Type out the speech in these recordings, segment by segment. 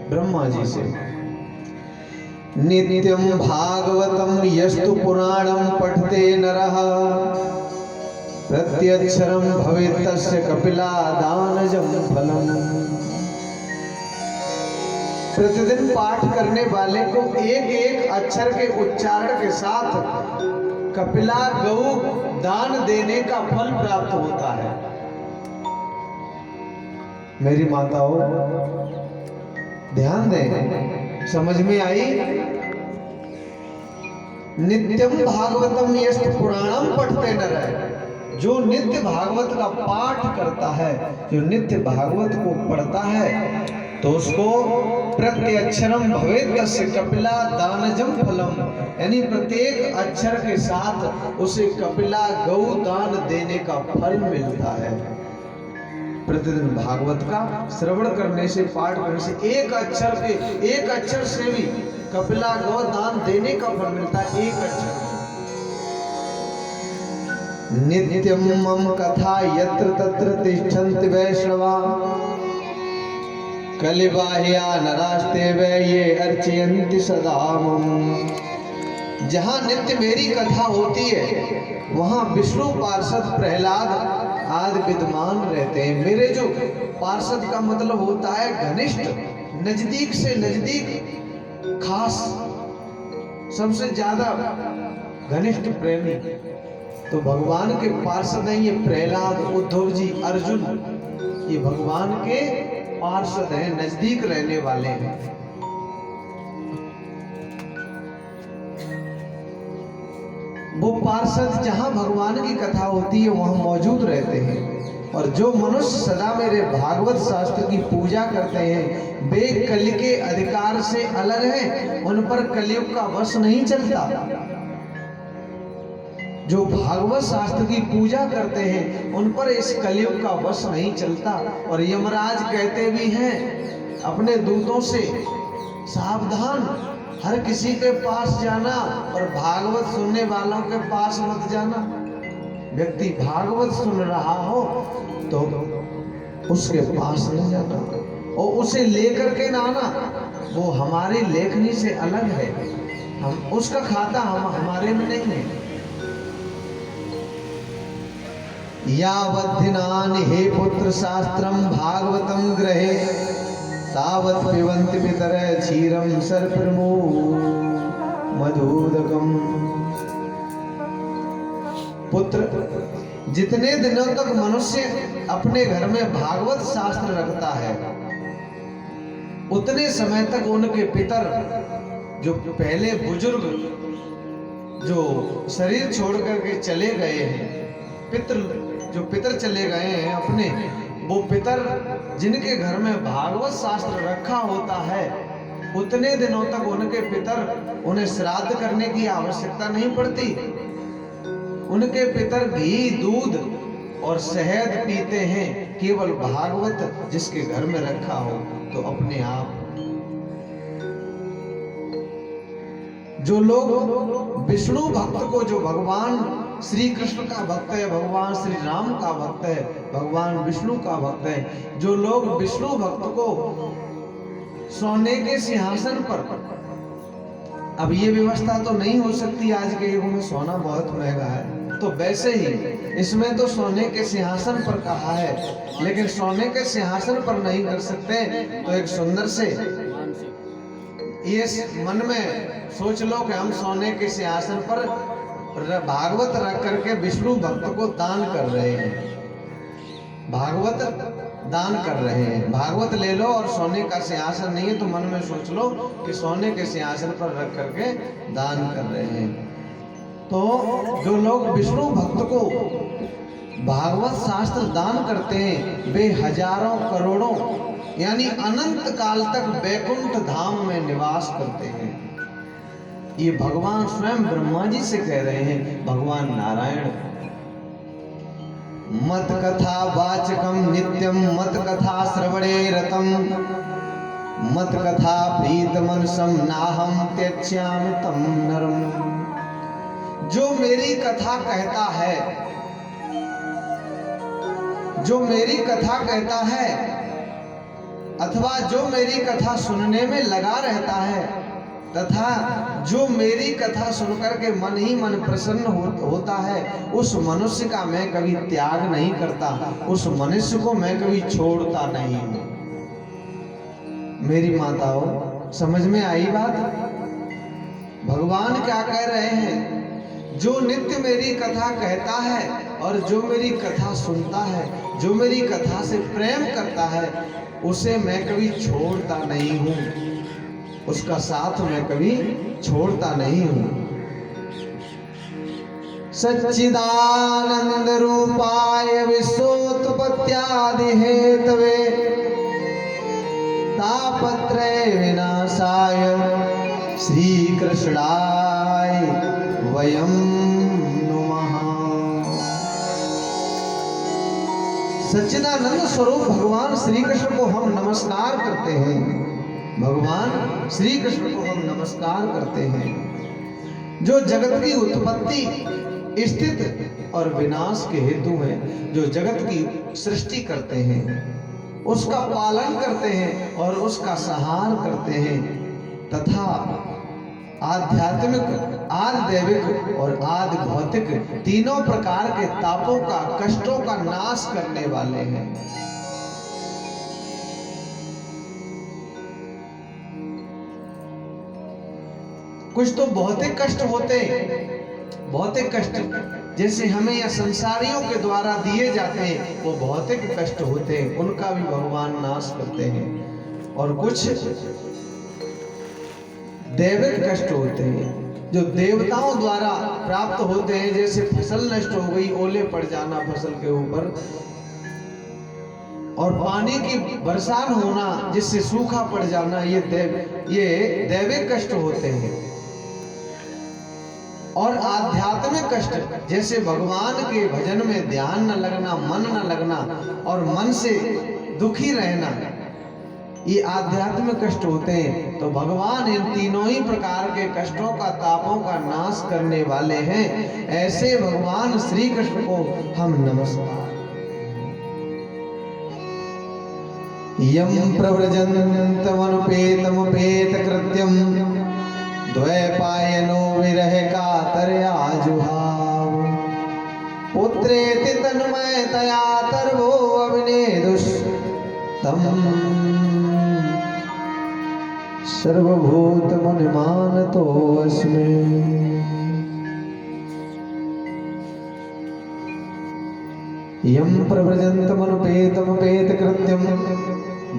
ब्रह्मा जी से। नित्यं भागवतं यस्तु पुराणं पठते नरः प्रत्यक्षरं भवेत् तस्य कपिलादानजं फलम्। प्रतिदिन पाठ करने वाले को एक एक अक्षर के उच्चारण के साथ कपिला गौ दान देने का फल प्राप्त होता है। मेरी माताओं ध्यान दें, समझ में आई? नित्यम भागवतम यस्तु पुराणम पठते नरः, जो नित्य भागवत का पाठ करता है, जो नित्य भागवत को पढ़ता है, तो उसको प्रत्यक्षरम भवेत् तस्य कपिला दानजम फलम, यानी प्रत्येक अक्षर के साथ उसे कपिला गौ दान देने का फल मिलता है। प्रतिदिन भागवत का श्रवण करने से, पाठ करने से एक अक्षर से भी कपिला गौ दान देने का फल मिलता है। एक अक्षर नित्यम मम कथा यत्र तत्र तिष्ठन्ति वैष्णवा कलिबाह्या नरास्ते वे ये अर्चयन्ति सदा मम। जहाँ नित्य मेरी कथा होती है वहाँ विष्णु पार्षद प्रहलाद आदि विद्यमान रहते हैं। मेरे जो पार्षद का मतलब होता है घनिष्ठ, नजदीक से नजदीक, खास, सबसे ज्यादा घनिष्ठ प्रेमी। तो भगवान के पार्षद हैं ये प्रहलाद, उद्धव जी, अर्जुन, ये भगवान के पार्षद हैं, नजदीक रहने वाले हैं। वो पार्षद जहां भगवान की कथा होती है वहां मौजूद रहते हैं। और जो मनुष्य सदा मेरे भागवत शास्त्र की पूजा करते हैं वे कलि के अधिकार से अलग हैं, उन पर कलयुग का वश नहीं चलता। जो भागवत शास्त्र की पूजा करते हैं उन पर इस कलयुग का वश नहीं चलता। और यमराज कहते भी हैं अपने दूतों से, सावधान, हर किसी के पास जाना और भागवत सुनने वालों के पास मत जाना। व्यक्ति भागवत सुन रहा हो तो उसके पास नहीं जाना और उसे लेकर के ना आना, वो हमारी लेखनी से अलग है। हम उसका खाता हमारे में नहीं है। यावद्धिनानि हे पुत्र शास्त्रम भागवतम ग्रहे तावत् पिबन्ति पितरः क्षीरं सर्पमो मधुदकम। पुत्र, जितने दिनों तक मनुष्य अपने घर में भागवत शास्त्र रखता है उतने समय तक उनके पितर, जो पहले बुजुर्ग जो शरीर छोड़ करके चले गए हैं, पितर चले गए हैं अपने, वो पितर जिनके घर में भागवत शास्त्र रखा होता है उतने दिनों तक उनके पितर, उन्हें श्राद्ध करने की आवश्यकता नहीं पड़ती। उनके पितर घी, दूध और शहद पीते हैं, केवल भागवत जिसके घर में रखा हो तो अपने आप। जो लोग विष्णु भक्त को, जो भगवान श्री कृष्ण का भक्त है, भगवान श्री राम का भक्त है, भगवान विष्णु का भक्त है, जो लोग विष्णु भक्त को सोने के सिंहासन पर, अब ये व्यवस्था तो नहीं हो सकती आज के युग में, सोना बहुत महंगा है, तो वैसे ही इसमें तो सोने के सिंहासन पर कहा है, लेकिन सोने के सिंहासन पर नहीं कर सकते तो एक सुंदर से ये मन में सोच लो कि हम सोने के सिंहासन पर भागवत रख करके विष्णु भक्त को दान कर रहे हैं, भागवत दान कर रहे हैं। भागवत ले लो और सोने का सिंहासन नहीं है तो मन में सोच लो कि सोने के सिंहासन पर रख करके दान कर रहे हैं। तो जो लोग विष्णु भक्त को भागवत शास्त्र दान करते हैं वे हजारों करोड़ों यानी अनंत काल तक वैकुंठ धाम में निवास करते हैं। ये भगवान स्वयं ब्रह्मा जी से कह रहे हैं, भगवान नारायण। मत कथा वाचकम नित्यम मत कथा श्रवणे रतम मत कथा प्रीत मनसम नाहम त्यक्ष्यामि तम नरम। जो मेरी कथा कहता है, जो मेरी कथा कहता है, अथवा जो मेरी कथा सुनने में लगा रहता है तथा जो मेरी कथा सुनकर के मन ही मन प्रसन्न होता है, उस मनुष्य का मैं कभी त्याग नहीं करता, उस मनुष्य को मैं कभी छोड़ता नहीं हूं। मेरी माताओं, समझ में आई बात? भगवान क्या कह रहे हैं? जो नित्य मेरी कथा कहता है और जो मेरी कथा सुनता है, जो मेरी कथा से प्रेम करता है, उसे मैं कभी छोड़ता नहीं हूं, उसका साथ मैं कभी छोड़ता नहीं हूं। सच्चिदानंद रूपाय विश्वोत्पत्त्यादि हेतवे तापत्रय विनाशाय श्री कृष्णाय वयं नमः। सच्चिदानंद स्वरूप भगवान श्री कृष्ण को हम नमस्कार करते हैं। भगवान श्री कृष्ण को हम नमस्कार करते हैं, जो जगत की उत्पत्ति, स्थिति और विनाश के हेतु हैं, जो जगत की सृष्टि करते हैं, उसका पालन करते हैं और उसका संहार करते हैं, तथा आध्यात्मिक, आदि दैविक और आदि भौतिक तीनों प्रकार के तापों का, कष्टों का नाश करने वाले हैं। कुछ तो भौतिक कष्ट होते हैं, भौतिक कष्ट जैसे हमें या संसारियों के द्वारा दिए जाते हैं, वो भौतिक कष्ट होते हैं, उनका भी भगवान नाश करते हैं। और कुछ दैविक कष्ट होते हैं, जो देवताओं द्वारा प्राप्त होते हैं, जैसे फसल नष्ट हो गई, ओले पड़ जाना फसल के ऊपर, और पानी की बरसात होना जिससे सूखा पड़ जाना, ये दैविक कष्ट होते हैं। और आध्यात्मिक कष्ट जैसे भगवान के भजन में ध्यान न लगना, मन न लगना और मन से दुखी रहना, ये आध्यात्मिक कष्ट होते हैं। तो भगवान इन तीनों ही प्रकार के कष्टों का, तापों का नाश करने वाले हैं। ऐसे भगवान श्री कृष्ण को हम नमस्कार। यम प्रव्रजन्तमनुपेतमुपेत कृत्यम द्वैपायनो विरह कातर्याजुहाव पुत्रेति तन्मयतया तर्वो अविनेदुस्तम् सर्वभूतमुनिमानतोऽस्मि। यं प्रव्रजन्तमनुपेतमुपेत कृत्यं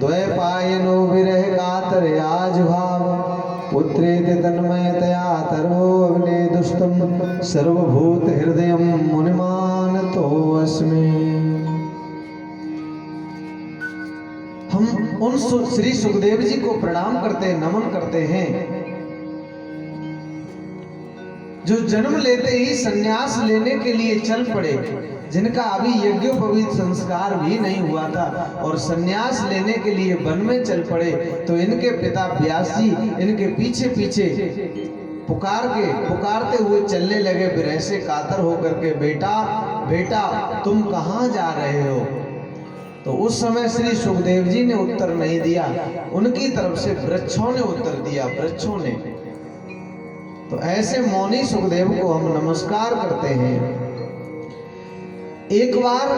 द्वैपायनो विरह कातर्याजुहाव पुत्रेति तन्मयतया तर्वो अविनेदुस्तं सर्वभूत हृदयं मुनिमानतोऽस्मि। हम उन श्री सुखदेव जी को प्रणाम करते, नमन करते हैं, जो जन्म लेते ही संन्यास लेने के लिए चल पड़े, जिनका अभी यज्ञोपवीत संस्कार भी नहीं हुआ था और संन्यास लेने के लिए वन में चल पड़े। तो इनके पिता व्यास जी इनके पीछे पीछे पुकारते हुए चलने लगे, विरह से कातर होकर के, बेटा बेटा तुम कहाँ जा रहे हो? तो उस समय श्री सुखदेव जी ने उत्तर नहीं दिया, उनकी तरफ से वृक्षों ने उत्तर दिया, वृक्षों ने। तो ऐसे मौनी सुखदेव को हम नमस्कार करते हैं। एक बार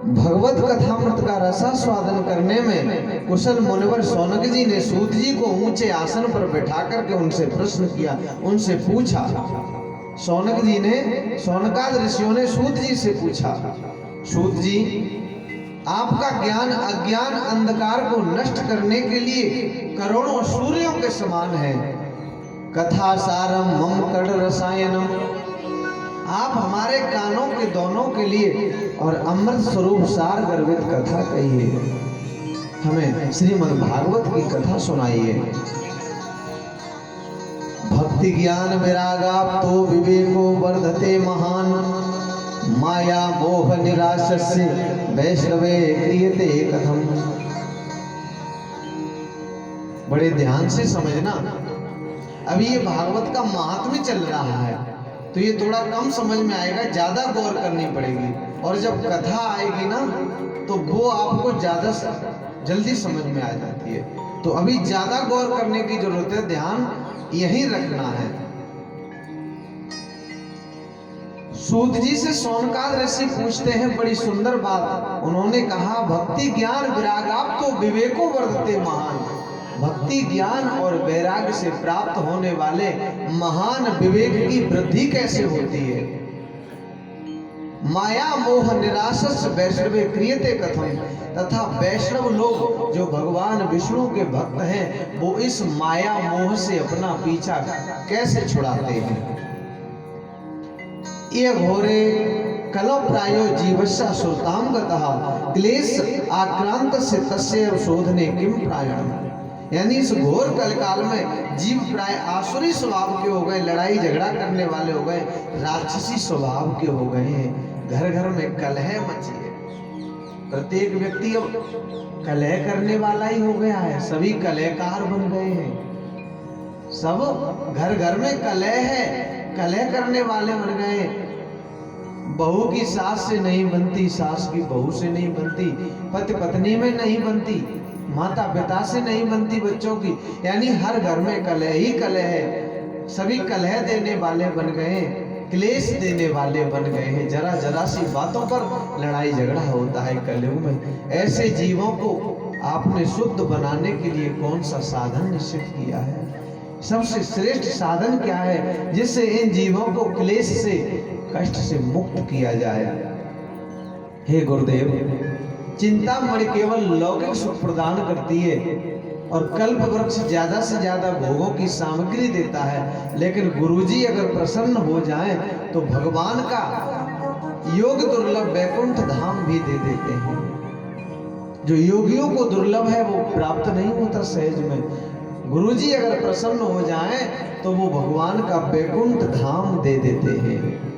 भगवत कथामृत का रसास्वादन करने में कुशल मुनिवर शौनक जी ने सूत जी को ऊंचे आसन पर बैठा करके उनसे प्रश्न किया, उनसे पूछा। शौनक जी ने, शौनकाद ऋषियों ने सूत जी से पूछा, सूत जी आपका ज्ञान अज्ञान अंधकार को नष्ट करने के लिए करोड़ों सूर्यों के समान है। कथा सारम मम कड़ रसायनम, आप हमारे कानों के दोनों के लिए और अमृत स्वरूप सार गर्भित कथा कहिए, हमें श्रीमद् भागवत की कथा सुनाइए। भक्ति ज्ञान विरागाप्तो विवेको वर्धते महान, माया मोह निराशस्य वैष्णवे क्रियते कथम। बड़े ध्यान से समझना, अभी ये भागवत का महात्म्य चल रहा है तो ये थोड़ा कम समझ में आएगा, ज्यादा गौर करनी पड़ेगी। और जब कथा आएगी ना तो वो आपको ज्यादा जल्दी समझ में आ जाती है। तो अभी ज्यादा गौर करने की जरूरत है, ध्यान यही रखना है। सूत जी से सोनकाद ऋषि पूछते हैं बड़ी सुंदर बात। उन्होंने कहा, भक्ति ज्ञान विरागाप तो विवेको वर्धते महान। भक्ति ज्ञान और वैराग्य से प्राप्त होने वाले महान विवेक की वृद्धि कैसे होती है? माया मोह निरासस वैष्णवे क्रियते कथम। तथा वैष्णव लोग जो भगवान विष्णु के भक्त हैं, वो इस माया मोह से अपना पीछा कैसे छुड़ाते हैं? ये घोरे कलो प्रायो जीवस्या सुरताम गतः क्लेश आक्रांत से तस्य शोधने किम प्रायण। यानी इस घोर कलकाल में जीव प्राय आसुरी स्वभाव के हो गए, लड़ाई झगड़ा करने वाले हो गए, राक्षसी स्वभाव के हो गए हैं। घर घर में कलह मची है, प्रत्येक व्यक्ति अब कलह करने वाला ही हो गया है, सभी कलहकार बन गए हैं। सब घर घर में कलह है, कलह करने वाले बन गए। बहू की सास से नहीं बनती, सास की बहू से नहीं बनती, पति पत्नी में नहीं बनती, माता पिता से नहीं बनती बच्चों की। यानी हर घर में कलह ही कलह है, सभी कलह देने वाले बन गए, क्लेश देने वाले बन गए हैं। जरा जरा सी बातों पर लड़ाई झगड़ा होता है कलयुग में। ऐसे जीवों को आपने शुद्ध बनाने के लिए कौन सा साधन निश्चित किया है? सबसे श्रेष्ठ साधन क्या है जिससे इन जीवों को क्लेश से, कष्ट से मुक्त किया जाए? हे गुरुदेव, चिंतामणि केवल लौकिक सुख प्रदान करती है और कल्प वृक्ष ज्यादा से ज्यादा भोगों की सामग्री देता है, लेकिन गुरुजी अगर प्रसन्न हो जाएं तो भगवान का योग दुर्लभ वैकुंठ धाम भी दे देते हैं। जो योगियों को दुर्लभ है वो प्राप्त नहीं होता सहज में। गुरुजी अगर प्रसन्न हो जाएं तो वो भगवान का वैकुंठ धाम दे देते हैं।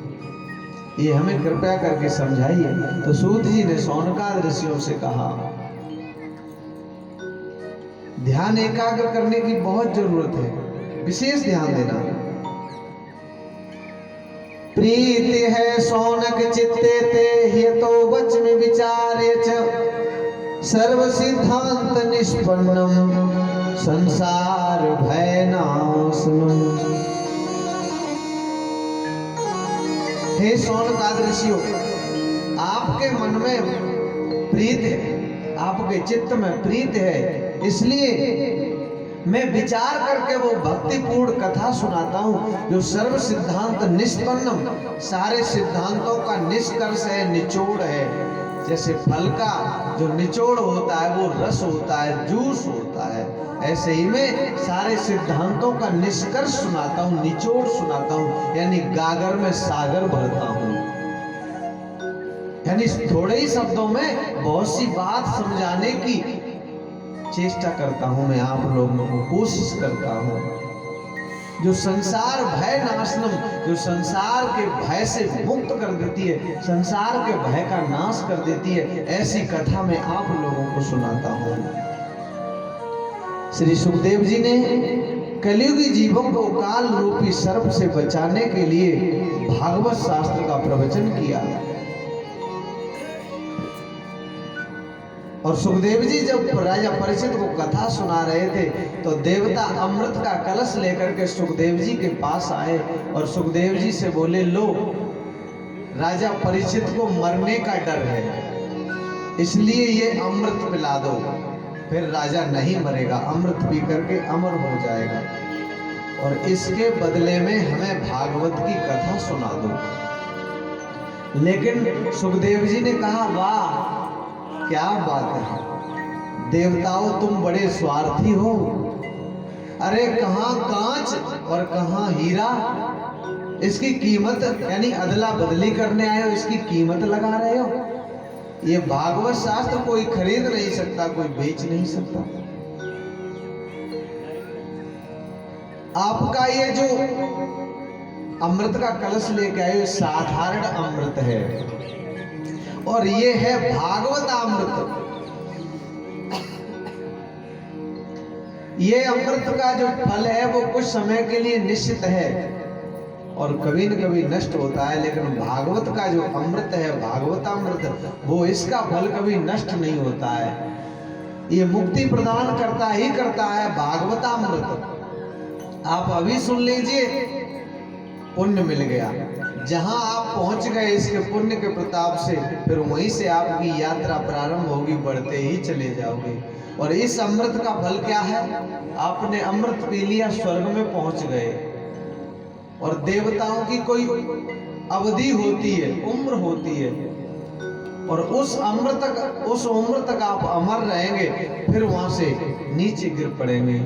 ये हमें कृपया करके समझाइए। तो सूत जी ने सोनकाद ऋषियों से कहा, ध्यान एकाग्र करने की बहुत जरूरत है, विशेष ध्यान देना। प्रीति है सोनक चित्ते ते हितो वच में विचारे च सर्व सिद्धांत निष्पन्नम संसार भय नाशनम। हे सोनकाद ऋषियों, आपके मन में प्रीत है, आपके चित्त में प्रीत है, इसलिए मैं विचार करके वो भक्तिपूर्ण कथा सुनाता हूँ जो सर्व सिद्धांत निष्पन्नम, सारे सिद्धांतों का निष्कर्ष है, निचोड़ है। जैसे फल का जो निचोड़ होता है वो रस होता है, जूस होता है, ऐसे ही मैं सारे सिद्धांतों का निष्कर्ष सुनाता हूँ, निचोड़ सुनाता हूँ। यानी गागर में सागर भरता हूँ। यानी थोड़े ही शब्दों में बहुत सी बात समझाने की चेष्टा करता हूँ मैं, आप लोगों को कोशिश करता हूँ। जो संसार भय नाशनम, जो संसार के भय से मुक्त कर देती है, संसार के भय का नाश कर देती है, ऐसी कथा मैं आप लोगों को सुनाता हूँ। श्री सुखदेव जी ने कलियुगी जीवों को काल रूपी सर्प से बचाने के लिए भागवत शास्त्र का प्रवचन किया। और सुखदेव जी जब राजा परीक्षित को कथा सुना रहे थे तो देवता अमृत का कलश लेकर के सुखदेव जी के पास आए और सुखदेव जी से बोले, लो, राजा परीक्षित को मरने का डर है, इसलिए ये अमृत पिला दो, फिर राजा नहीं मरेगा, अमृत पी करके अमर हो जाएगा, और इसके बदले में हमें भागवत की कथा सुना दो। लेकिन सुखदेव जी ने कहा, वाह क्या बात है, देवताओं तुम बड़े स्वार्थी हो। अरे कहाँ कांच और कहाँ हीरा, इसकी कीमत यानी अदला बदली करने आए हो, इसकी कीमत लगा रहे हो। ये भागवत शास्त्र कोई खरीद नहीं सकता, कोई बेच नहीं सकता। आपका ये जो अमृत का कलश लेके आए हो साधारण अमृत है, और ये है भागवत अमृत। ये अमृत का जो फल है वो कुछ समय के लिए निश्चित है और कभी न कभी नष्ट होता है, लेकिन भागवत का जो अमृत है, भागवत अमृत, वो इसका फल कभी नष्ट नहीं होता है। ये मुक्ति प्रदान करता ही करता है भागवतामृत। आप अभी सुन लीजिए, पुण्य मिल गया। जहां आप पहुंच गए इसके पुण्य के प्रताप से, फिर वहीं से आपकी यात्रा प्रारंभ होगी, बढ़ते ही चले जाओगे। और इस अमृत का फल क्या है? आपने अमृत पी लिया, स्वर्ग में पहुंच गए। और देवताओं की कोई अवधि होती है, उम्र होती है, और उस उम्र तक आप अमर रहेंगे, फिर वहां से नीचे गिर पड़ेंगे,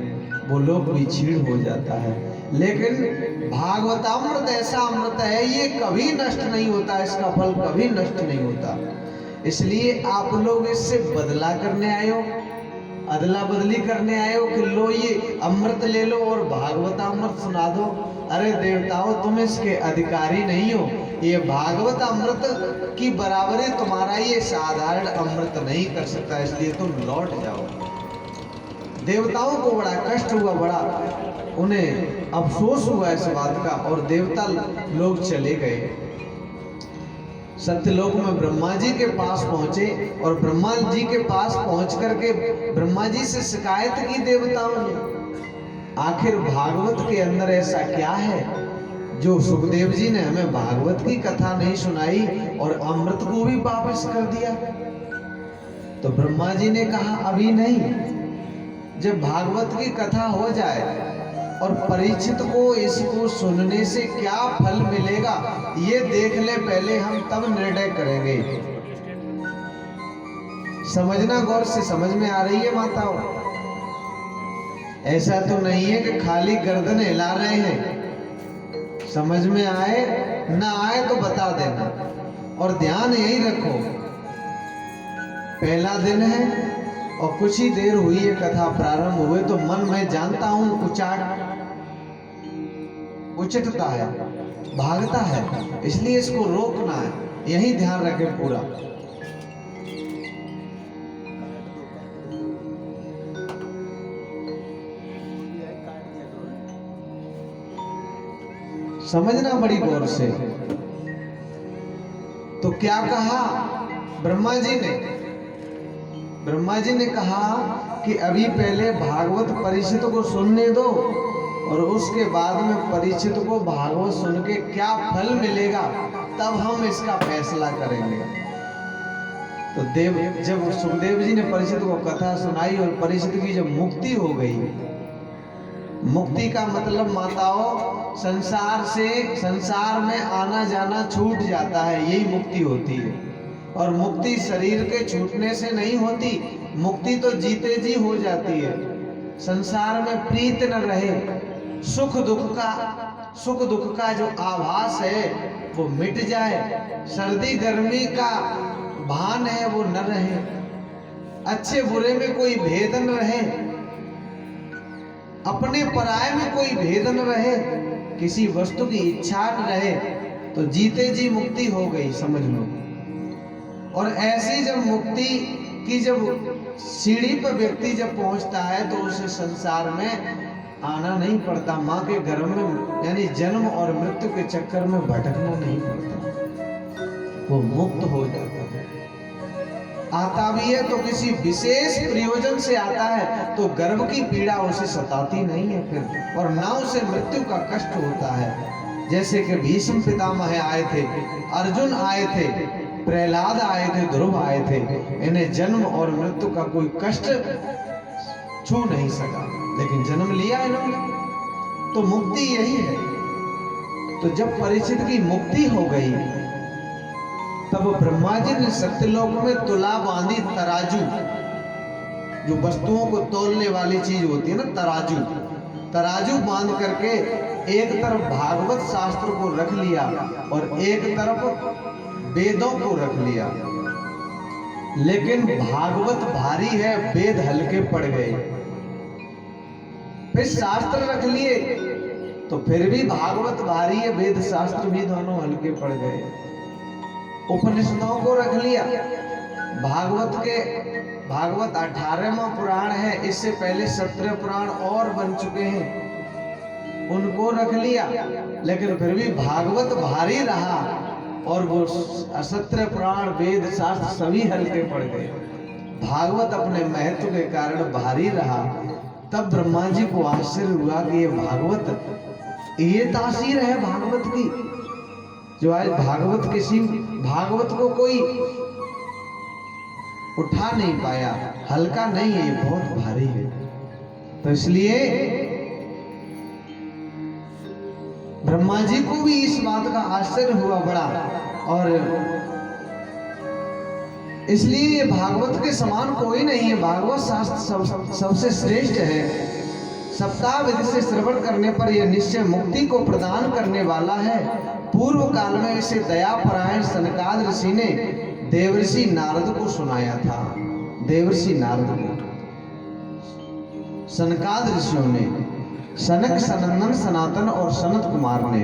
वो लोग भी छीड़ हो जाता है। लेकिन भागवतामृत ऐसा अमृत है, ये कभी नष्ट नहीं होता, इसका फल कभी नष्ट नहीं होता। इसलिए आप लोग इससे बदला करने आए हो, अदला बदली करने आए हो कि लो ये अमृत ले लो और भागवतामृत सुना दो। अरे देवताओं, तुम इसके अधिकारी नहीं हो। ये भागवत अमृत की बराबरी तुम्हारा ये साधारण अमृत नहीं कर सकता, इसलिए तुम लौट जाओ। देवताओं को बड़ा कष्ट हुआ, बड़ा उन्हें अफसोस हुआ इस बात का, और देवता लोग चले गए। सत्यलोक में ब्रह्मा जी के पास पहुंचे, और ब्रह्मा जी के पास पहुंच करके ब्रह्मा जी से शिकायत की देवताओं ने, आखिर भागवत के अंदर ऐसा क्या है जो सुखदेव जी ने हमें भागवत की कथा नहीं सुनाई और अमृत को भी वापस कर दिया। तो ब्रह्मा जी ने कहा अभी नहीं, जब भागवत की कथा हो जाए और परीक्षित को इसको सुनने से क्या फल मिलेगा ये देख ले, पहले हम तब निर्णय करेंगे। समझना गौर से, समझ में आ रही है माताओं? ऐसा तो नहीं है कि खाली गर्दन हिला रहे हैं। समझ में आए ना आए तो बता देना, और ध्यान यही रखो, पहला दिन है और कुछ ही देर हुई है कथा प्रारंभ हुए, तो मन में जानता हूं उचटता है, भागता है, इसलिए इसको रोकना है। यही ध्यान रखें पूरा। समझना बड़ी गौर से। तो क्या कहा ब्रह्मा जी ने? ब्रह्मा जी ने कहा कि अभी पहले भागवत परीक्षित को सुनने दो, और उसके बाद में परीक्षित को भागवत सुन के क्या फल मिलेगा तब हम इसका फैसला करेंगे। तो जब सुखदेव जी ने परीक्षित को कथा सुनाई और परीक्षित की जब मुक्ति हो गई, मुक्ति का मतलब माताओं संसार में आना जाना छूट जाता है, यही मुक्ति होती है। और मुक्ति शरीर के छूटने से नहीं होती, मुक्ति तो जीते जी हो जाती है। संसार में प्रीत न रहे, सुख दुख का जो आभास है वो मिट जाए, सर्दी गर्मी का भान है वो न रहे, अच्छे बुरे में कोई भेद न रहे, अपने पराये में कोई भेद न रहे, किसी वस्तु की इच्छा न रहे, तो जीते जी मुक्ति हो गई, समझ लो। और ऐसी जब मुक्ति की जब सीढ़ी पर व्यक्ति जब पहुंचता है तो उसे संसार में आना नहीं पड़ता, माँ के गर्भ में, यानी जन्म और मृत्यु के चक्कर में भटकना नहीं पड़ता, वो मुक्त हो जाता है। आता भी है तो किसी विशेष प्रयोजन से आता है, तो गर्भ की पीड़ा उसे सताती नहीं है फिर, और ना उसे मृत्यु का कष्ट होता है। जैसे कि भीष्म पितामह आए थे, अर्जुन आए थे, प्रहलाद आए थे, ध्रुव आए थे, इन्हें जन्म और मृत्यु का कोई कष्ट छू नहीं सका, लेकिन जन्म लिया इन्होंने, तो मुक्ति यही है। तो जब परीक्षित की मुक्ति हो गई, तब ब्रह्मा जी ने सत्यलोक में तुला बांधी, तराजू, जो वस्तुओं को तोलने वाली चीज होती है ना, तराजू बांध करके एक तरफ भागवत शास्त्र को रख लिया और एक तरफ वेदों को रख लिया। लेकिन भागवत भारी है, वेद हल्के पड़ गए। फिर शास्त्र रख लिए तो फिर भी भागवत भारी है, वेद शास्त्र भी दोनों हल्के पड़ गए। उपनिषदों को रख लिया, भागवत 18वां पुराण है, इससे पहले 17 पुराण और बन चुके हैं, उनको रख लिया, लेकिन फिर भी भागवत भारी रहा और वो 17 पुराण वेद शास्त्र सभी हल्के पड़ गए। भागवत अपने महत्व के कारण भारी रहा, तब ब्रह्मा जी को आश्चर्य हुआ कि ये भागवत, ये तासीर है भागवत की, जो आज भागवत को कोई उठा नहीं पाया, हल्का नहीं है, ये बहुत भारी है। तो इसलिए ब्रह्मा जी को भी इस बात का आश्चर्य हुआ बड़ा, और इसलिए ये भागवत के समान कोई नहीं है। भागवत शास्त्र सबसे श्रेष्ठ है। सप्ताह विधि से श्रवण करने पर यह निश्चय मुक्ति को प्रदान करने वाला है। पूर्व काल में इसे दयापरायण सनकाद ऋषि ने देवर्षि नारद को सुनाया था। देवर्षि नारद को सनकाद ऋषियों ने, सनक, सनंदन, सनातन और सनत कुमार ने।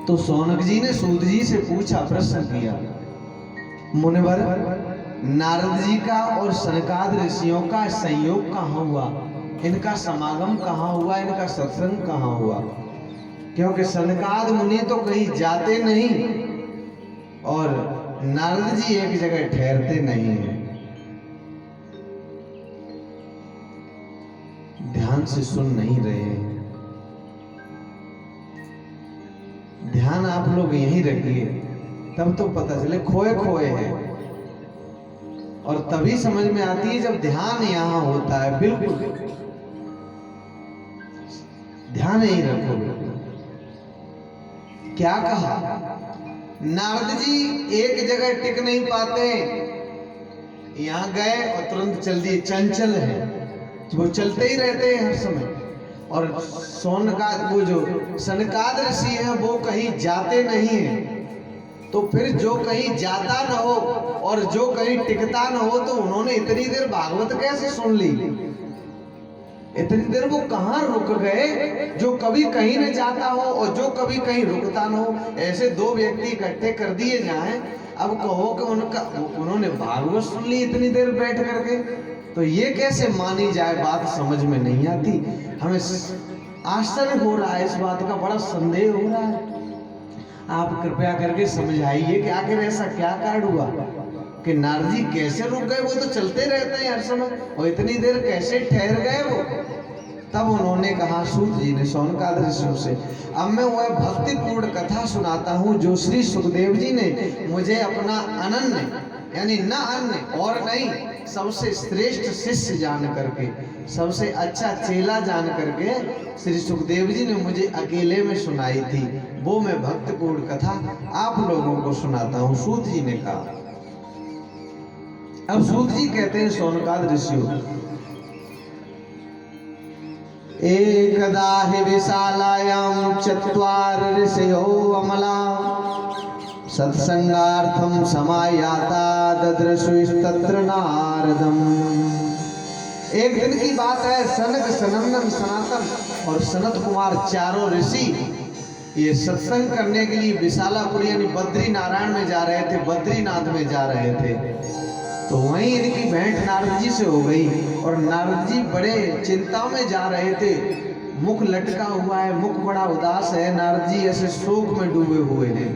तो सौनक जी ने सूत जी से पूछा, प्रश्न किया, मुनिवर, नारद जी का और सनकाद ऋषियों का संयोग कहाँ हुआ, इनका समागम कहाँ हुआ, इनका सत्संग कहाँ हुआ? क्योंकि सनकाद मुनि तो कहीं जाते नहीं और नारद जी एक जगह ठहरते नहीं हैं। ध्यान से सुन नहीं रहे, ध्यान आप लोग यहीं रखिए, तब तो पता चले खोए खोए हैं। और तभी समझ में आती है जब ध्यान यहां होता है। बिल्कुल ध्यान यहीं रखो। क्या कहा? नारद जी एक जगह टिक नहीं पाते, यहां गए और तुरंत चल दिए, चंचल है, वो चलते ही रहते हैं हर समय। और सौनकाद, वो जो सनकाद ऋषि है, वो कहीं जाते नहीं है। तो फिर जो कहीं जाता न हो और जो कहीं टिकता न हो, तो उन्होंने इतनी देर भागवत कैसे सुन ली? इतनी देर वो कहाँ रुक गए? जो कभी कहीं न जाता हो और जो कभी कहीं रुकता न हो, ऐसे दो व्यक्ति इकट्ठे कर दिए जाएं। अब कहो कि उन्होंने भागवत सुन ली इतनी देर बैठ करके, तो ये कैसे मानी जाए? बात समझ में नहीं आती। हमें आश्चर्य हो रहा है, इस बात का बड़ा संदेह हो रहा है। आप कृपया करके समझाइए कि आखिर ऐसा क्या कारण हुआ कि नारद जी कैसे रुक गए? वो तो चलते रहते हैं हर समय, और इतनी देर कैसे ठहर गए वो? तब उन्होंने कहा, सूत जी ने सौनकाद ऋषियों से, अब मैं वह भक्तिपूर्ण कथा सुनाता हूँ जो श्री सुखदेव जी ने मुझे अपना अनन्य, यानी न अन्य और नहीं, सबसे श्रेष्ठ शिष्य जान करके, सबसे अच्छा चेला जान करके श्री सुखदेव जी ने मुझे अकेले में सुनाई थी। वो मैं भक्तिपूर्ण कथा आप लोगों को सुनाता हूँ। सूत जी ने कहा। अब सूत जी कहते हैं सौनकाद ऋषियों, एकदा हि विशालायां चत्वार ऋषयो अमला सत्संगार्थम समायाता ददृशुस्तत्र नारदम। एक दिन की बात है, सनक, सनंदन, सनातन और सनत कुमार चारों ऋषि ये सत्संग करने के लिए विशालापुर यानी बद्री नारायण में जा रहे थे, बद्रीनाथ में जा रहे थे। तो वहीं इनकी भेंट नारद जी से हो गई और नारद जी बड़े चिंता में जा रहे थे। मुख लटका हुआ है, मुख बड़ा उदास है। नारद जी ऐसे शोक में डूबे हुए हैं,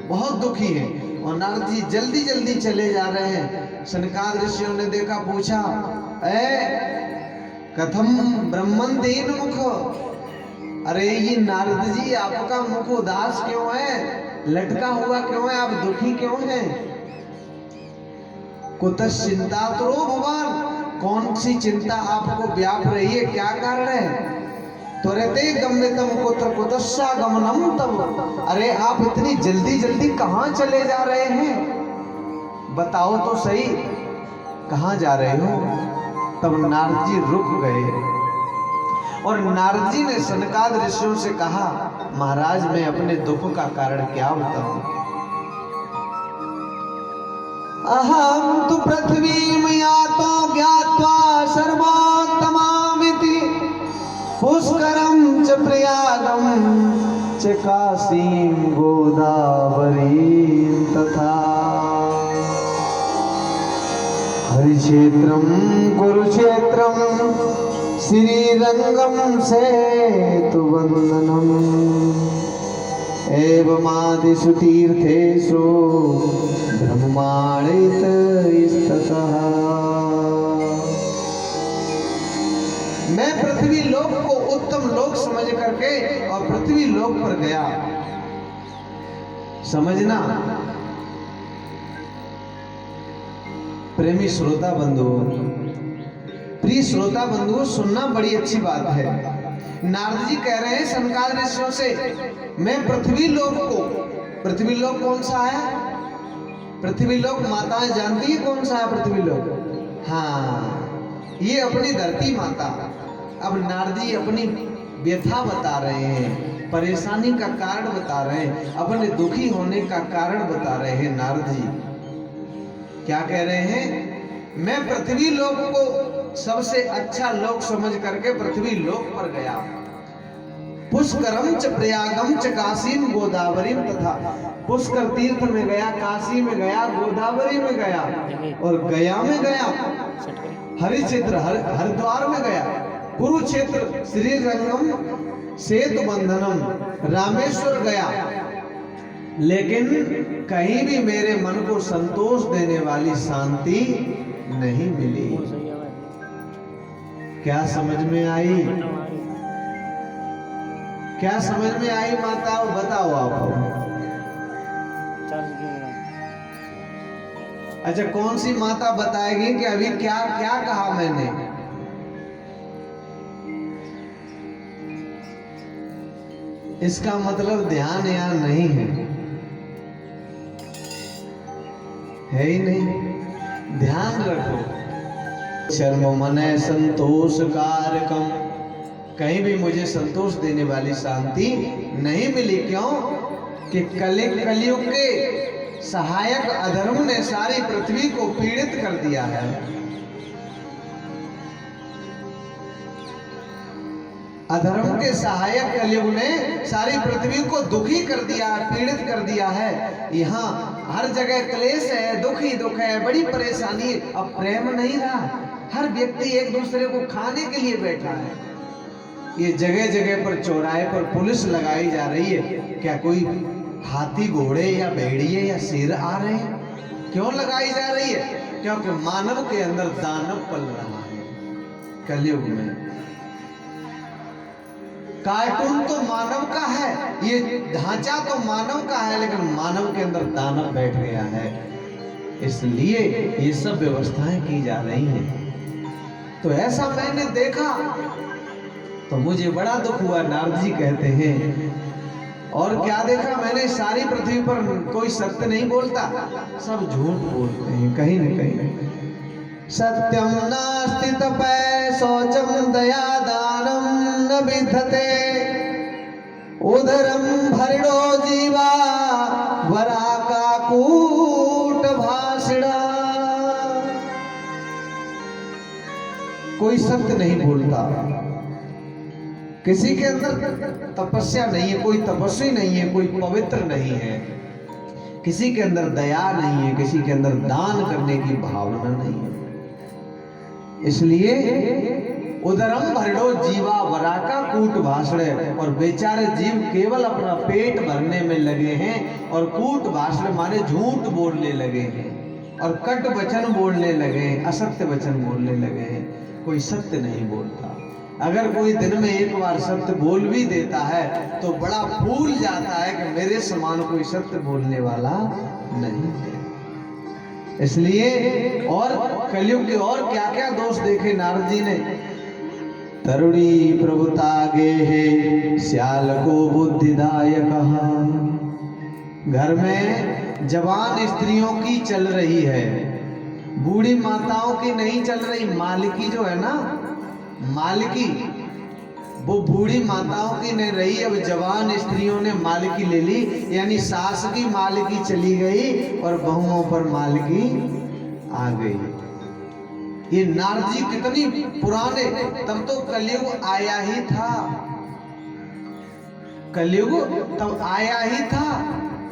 बहुत दुखी हैं। और नारद जी जल्दी जल्दी चले जा रहे हैं। सनकाद ऋषियों ने देखा, पूछा, कथम ब्रह्मन दीन मुख, अरे ये नारद जी आपका मुख उदास क्यों है, लटका हुआ क्यों है, आप दुखी क्यों हैं? कुतः चिंता तो भगवान, कौन सी चिंता आपको व्याप रही है, क्या कारण है? त्वरते गम्यतम कुत्र कुतस्सा गमनम तब, अरे आप इतनी जल्दी जल्दी कहाँ चले जा रहे हैं, बताओ तो सही, कहाँ जा रहे हो? तब नारद जी रुक गए और नारद जी ने सनकाद ऋषियों से कहा, महाराज मैं अपने दुख का कारण क्या बताऊं? अहम तु पृथ्वी यातो ज्ञात्वा सर्वोत्तमामिति पुष्करम च प्रयागम च काशीं गोदावरीं तथा हरिक्षेत्रम कुरुक्षेत्रम श्रीरंगम सेतुवंदनम एवमादिषु तीर्थेषु ब्रह्माणित स्ततः। मैं पृथ्वी लोक को उत्तम लोक समझ करके और पृथ्वी लोक पर गया। समझना प्रेमी श्रोता बंधु, प्रिय श्रोता बंधु, सुनना बड़ी अच्छी बात है। नारद जी कह रहे हैं सनकादिक ऋषियों से, मैं पृथ्वी लोक को, पृथ्वी लोक कौन सा है? पृथ्वी लोक माताएं जानती है कौन सा है पृथ्वी लोक? हाँ, ये अपनी धरती माता। अब नारद जी अपनी व्यथा बता रहे हैं, परेशानी का कारण बता रहे हैं, अपने दुखी होने का कारण बता रहे हैं। नारद जी क्या कह रहे हैं? मैं पृथ्वी लोक को सबसे अच्छा लोक समझ करके पृथ्वी लोक पर गया। पुष्करम च प्रयागम च काशीम गोदावरीम, तथा पुष्कर तीर्थ में गया, काशी में गया, गोदावरी में गया और गया में गया, हरिक्षेत्र हरिद्वार में गया, कुरुक्षेत्र श्रीरंगम सेतु बंधनम रामेश्वर गया, लेकिन कहीं भी मेरे मन को संतोष देने वाली शांति नहीं मिली। क्या समझ में आई? क्या समझ में आई माताओं? बताओ आप। अच्छा, कौन सी माता बताएगी कि अभी क्या क्या कहा मैंने? इसका मतलब ध्यान यहाँ नहीं है ही नहीं। ध्यान रखो। शर्म मने संतोष कारकम, कहीं भी मुझे संतोष देने वाली शांति नहीं मिली। क्यों? कि कलयुग के सहायक अधर्म ने सारी पृथ्वी को पीड़ित कर दिया है। अधर्म के सहायक कलयुग ने सारी पृथ्वी को दुखी कर दिया, पीड़ित कर दिया है। यहाँ हर जगह क्लेश है, दुख ही दुख है, बड़ी परेशानी। अब प्रेम नहीं रहा, हर व्यक्ति एक दूसरे को खाने के लिए बैठा है। ये जगह जगह पर चौराहे पर पुलिस लगाई जा रही है। क्या कोई हाथी घोड़े या भेड़िए या शेर आ रहे हैं? क्यों लगाई जा रही है? क्योंकि मानव के अंदर दानव पल रहा है कलयुग में। कार्टून तो मानव का है, ये ढांचा तो मानव का है, लेकिन मानव के अंदर दानव बैठ गया है। इसलिए ये सब व्यवस्थाएं की जा रही हैं। तो ऐसा मैंने देखा तो मुझे बड़ा दुख हुआ। नारद जी कहते हैं, और क्या देखा मैंने? सारी पृथ्वी पर कोई सत्य नहीं बोलता, सब झूठ बोलते हैं कहीं न कहीं। सत्यम नास्ति तपै शौचम दया दानम न विधते, उदरम भरिणो जीवा वराका कूट भाषिणा। कोई सत्य नहीं बोलता, किसी के अंदर तपस्या नहीं है, कोई तपस्वी नहीं है, कोई पवित्र नहीं है, किसी के अंदर दया नहीं है, किसी के अंदर दान करने की भावना नहीं है। इसलिए उदरम भरडो जीवा वराका कूट भाषण, और बेचारे जीव केवल अपना पेट भरने में लगे हैं और कूट भाषण माने झूठ बोलने लगे हैं और कट वचन बोलने लगे हैं, असत्य वचन बोलने लगे हैं। कोई सत्य नहीं बोलता। अगर कोई दिन में एक बार सत्य बोल भी देता है तो बड़ा भूल जाता है कि मेरे समान कोई सत्य बोलने वाला नहीं है। इसलिए और कलयुग के और क्या क्या दोष देखे नारद जी ने। तरुणी प्रभुता गे है श्याल को बुद्धिदायक, घर में जवान स्त्रियों की चल रही है, बूढ़ी माताओं की नहीं चल रही। मालिकी जो है ना, मालिकी वो बूढ़ी माताओं की नहीं रही, अब जवान स्त्रियों ने मालिकी ले ली, यानी सास की मालिकी चली गई और बहुओं पर मालिकी आ गई। ये नारद जी कितनी पुराने, तब तो कलयुग आया ही था, कलयुग तब आया ही था,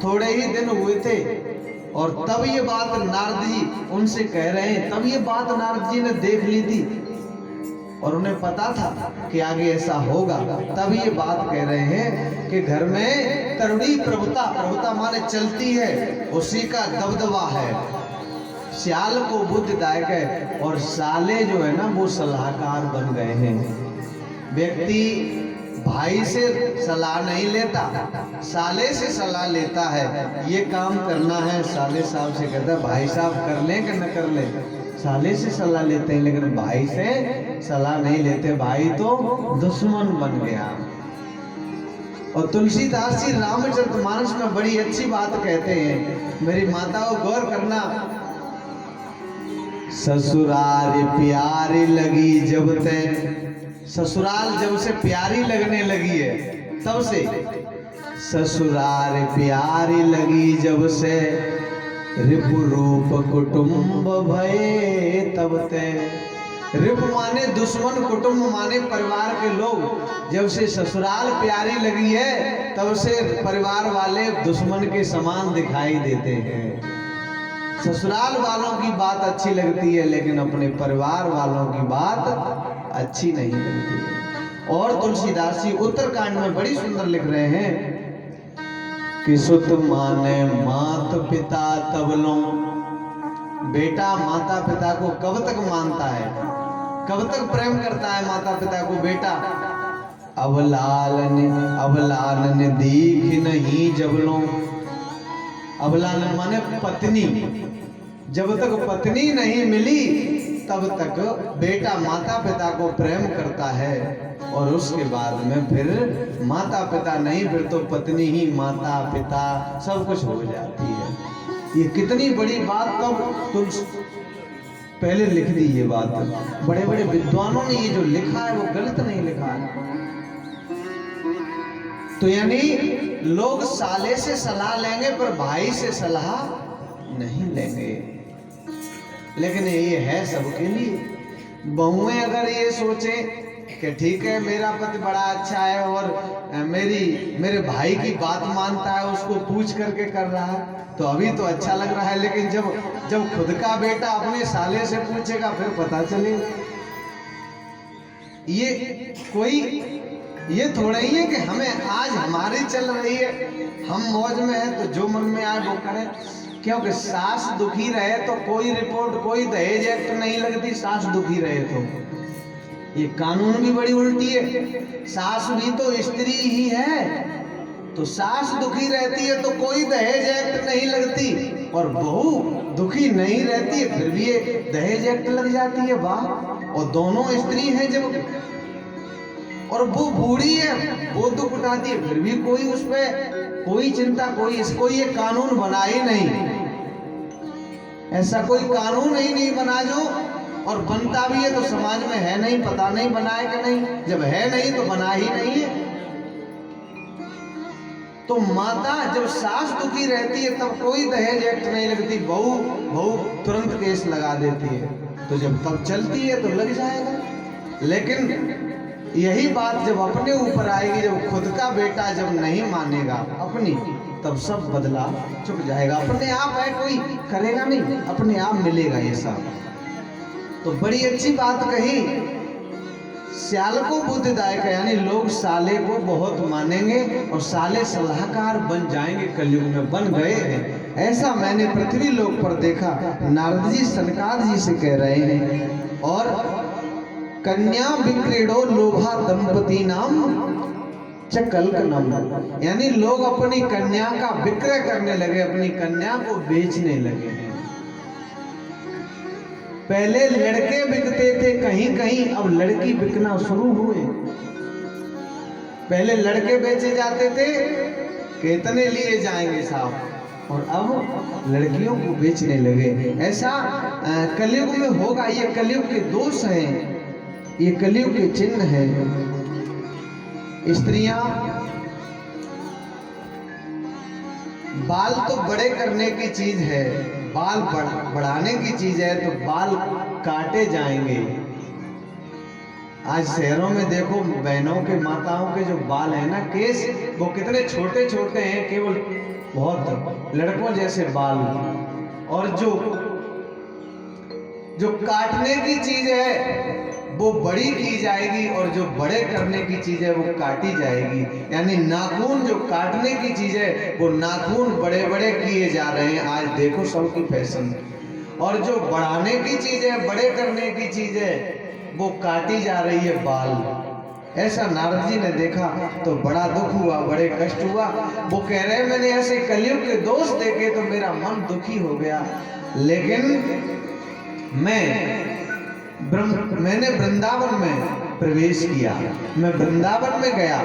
थोड़े ही दिन हुए थे और तब ये बात नारद जी उनसे कह रहे हैं। तब ये बात नारद जी ने देख ली थी और उन्हें पता था कि आगे ऐसा होगा, तब ये बात कह रहे हैं कि घर में तरुणी प्रभुता, प्रभुता माने चलती है, उसी का दबदबा है। श्याल को बुद्धिदायक है और साले जो है ना वो सलाहकार बन गए हैं। व्यक्ति भाई से सलाह नहीं लेता, साले से सलाह लेता है। ये काम करना है, साले साहब से कहता है भाई साहब कर लें कि न कर लें। साले से सलाह लेते हैं लेकिन भाई से सलाह नहीं लेते, भाई तो दुश्मन बन गया। और तुलसीदास जी रामचरितमानस में बड़ी अच्छी बात कहते हैं, मेरी माताओं गौर करना। ससुराल प्यारी लगी जब ते, ससुराल जब से प्यारी लगने लगी है तब से, ससुराल प्यारी लगी जब से, रिपु रूप कुटुंब भये तब ते। रिप माने दुश्मन, कुटुंब माने परिवार के लोग। जब से ससुराल प्यारी लगी है तब से परिवार वाले दुश्मन के समान दिखाई देते हैं। ससुराल वालों की बात अच्छी लगती है लेकिन अपने परिवार वालों की बात अच्छी नहीं लगती है। और तुलसीदास जी उत्तरकांड में बड़ी सुंदर लिख रहे हैं कि सुत माने मात पिता तबलो। बेटा माता पिता को कब तक मानता है, कब तक प्रेम करता है माता पिता को बेटा। अब लालन दीख नहीं जबलो। अब लालन माने पत्नी, जब तक पत्नी नहीं मिली तब तक बेटा माता पिता को प्रेम करता है, और उसके बाद में फिर माता पिता नहीं, फिर तो पत्नी ही माता पिता सब कुछ हो जाती है। ये कितनी बड़ी बात तब तुम पहले लिख दी ये बात। बड़े बड़े विद्वानों ने ये जो लिखा है वो गलत नहीं लिखा है। तो यानी लोग साले से सलाह लेंगे पर भाई से सलाह नहीं लेंगे। लेकिन ये है सबके लिए। बहुएं अगर ये सोचे कि ठीक है मेरा पति बड़ा अच्छा है और मेरे भाई की बात मानता है, उसको पूछ करके कर रहा है, तो अभी तो अच्छा लग रहा है, लेकिन जब खुद का बेटा अपने साले से पूछेगा फिर पता चलेगा। ये थोड़ा ही है कि हमें आज हमारी चल रही है, हम मौज में है तो जो मन में आए वो करें। क्योंकि सास दुखी रहे तो कोई रिपोर्ट, कोई दहेज एक्ट नहीं लगती। सास दुखी रहे तो ये कानून भी बड़ी उल्टी है। सास भी तो स्त्री ही है, तो सास दुखी रहती है तो कोई दहेज एक्ट नहीं लगती, और बहू दुखी नहीं रहती है फिर भी ये दहेज एक्ट लग जाती है। वाह! और दोनों स्त्री हैं जब, और वो बूढ़ी है, वो दुख उठाती है, फिर भी कोई उस पर कोई चिंता, कोई इसको ये कानून बना ही नहीं। ऐसा कोई कानून ही नहीं बना जो, और बनता भी है तो समाज में है नहीं, पता नहीं बनाए कि नहीं। जब है नहीं तो बना ही नहीं है। तो माता जब सास दुखी रहती है तब कोई दहेज एक्ट नहीं लगती, बहू तुरंत केस लगा देती है। तो जब तब चलती है तो लग जाएगा। लेकिन यही बात जब अपने ऊपर आएगी, जब खुद का बेटा जब नहीं मानेगा अपनी, तब सब बदला चुक जाएगा। अपने आप है, कोई करेगा नहीं, अपने आप मिलेगा ये सब। तो बड़ी अच्छी बात कही, स्याल को बुद्धिदायक है, यानी लोग साले को बहुत मानेंगे और साले सलाहकार बन जाएंगे। कलयुग में बन गए हैं, ऐसा मैंने पृथ्वी लोक पर देखा। नारद जी सनकाद जी से कह रहे हैं। और कन्या विक्रीडो लोभा दंपति नाम चकलकनम, यानी लोग अपनी कन्या का विक्रय करने लगे, अपनी कन्या को बेचने लगे। पहले लड़के बिकते थे कहीं कहीं, अब लड़की बिकना शुरू हुए। पहले लड़के बेचे जाते थे कि इतने लिए जाएंगे साहब, और अब लड़कियों को बेचने लगे। ऐसा कलयुग में होगा। ये कलयुग के दोष हैं, ये कलयुग के चिन्ह हैं। स्त्रियां बाल तो बड़े करने की चीज है, बाल बढ़ाने की चीज है, तो बाल काटे जाएंगे। आज शहरों में देखो बहनों के, माताओं के जो बाल है ना, केस, वो कितने छोटे छोटे हैं, केवल बहुत लड़कों जैसे बाल। और जो काटने की चीज है वो बड़ी की जाएगी, और जो बड़े करने की चीज है वो काटी जाएगी। यानी नाखून जो काटने की चीज है वो नाखून बड़े बड़े किए जा रहे हैं। आज देखो सबकी फैशन। और जो बढ़ाने की चीज है, बड़े करने की चीज है, वो काटी जा रही है बाल। ऐसा नारद जी ने देखा तो बड़ा दुख हुआ, बड़े कष्ट हुआ। वो कह रहे मैंने ऐसे कलयुग के दोष देखे तो मेरा मन दुखी हो गया, लेकिन मैंने वृंदावन में प्रवेश किया। मैं वृंदावन में गया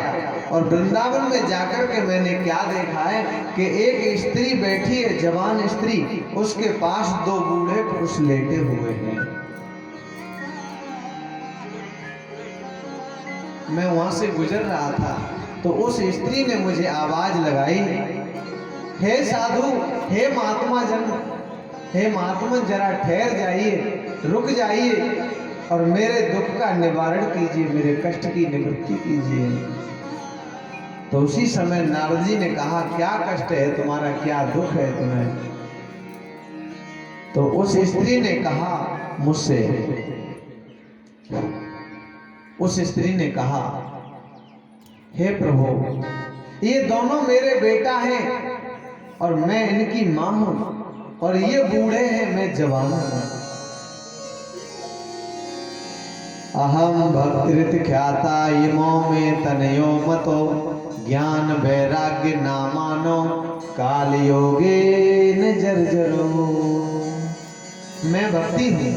और वृंदावन में जाकर के मैंने क्या देखा है कि एक स्त्री बैठी है, जवान स्त्री, उसके पास दो बूढ़े पुरुष लेटे हुए हैं। मैं वहां से गुजर रहा था तो उस स्त्री ने मुझे आवाज लगाई, हे साधु, हे महात्मा जन, हे महात्मा जरा ठहर जाइए, रुक जाइए और मेरे दुख का निवारण कीजिए, मेरे कष्ट की निवृत्ति कीजिए। तो उसी समय नारद जी ने कहा, क्या कष्ट है तुम्हारा, क्या दुख है तुम्हें? तो उस स्त्री ने कहा मुझसे, उस स्त्री ने कहा, हे प्रभु, ये दोनों मेरे बेटा हैं और मैं इनकी मां हूं, और ये बूढ़े हैं, मैं जवान हूं। अहम भक्तिरित ख्याता इमो में तनयो मतो, ज्ञान वैराग्य नामानो काल योगे न जर्जरो। मैं भक्ति हूं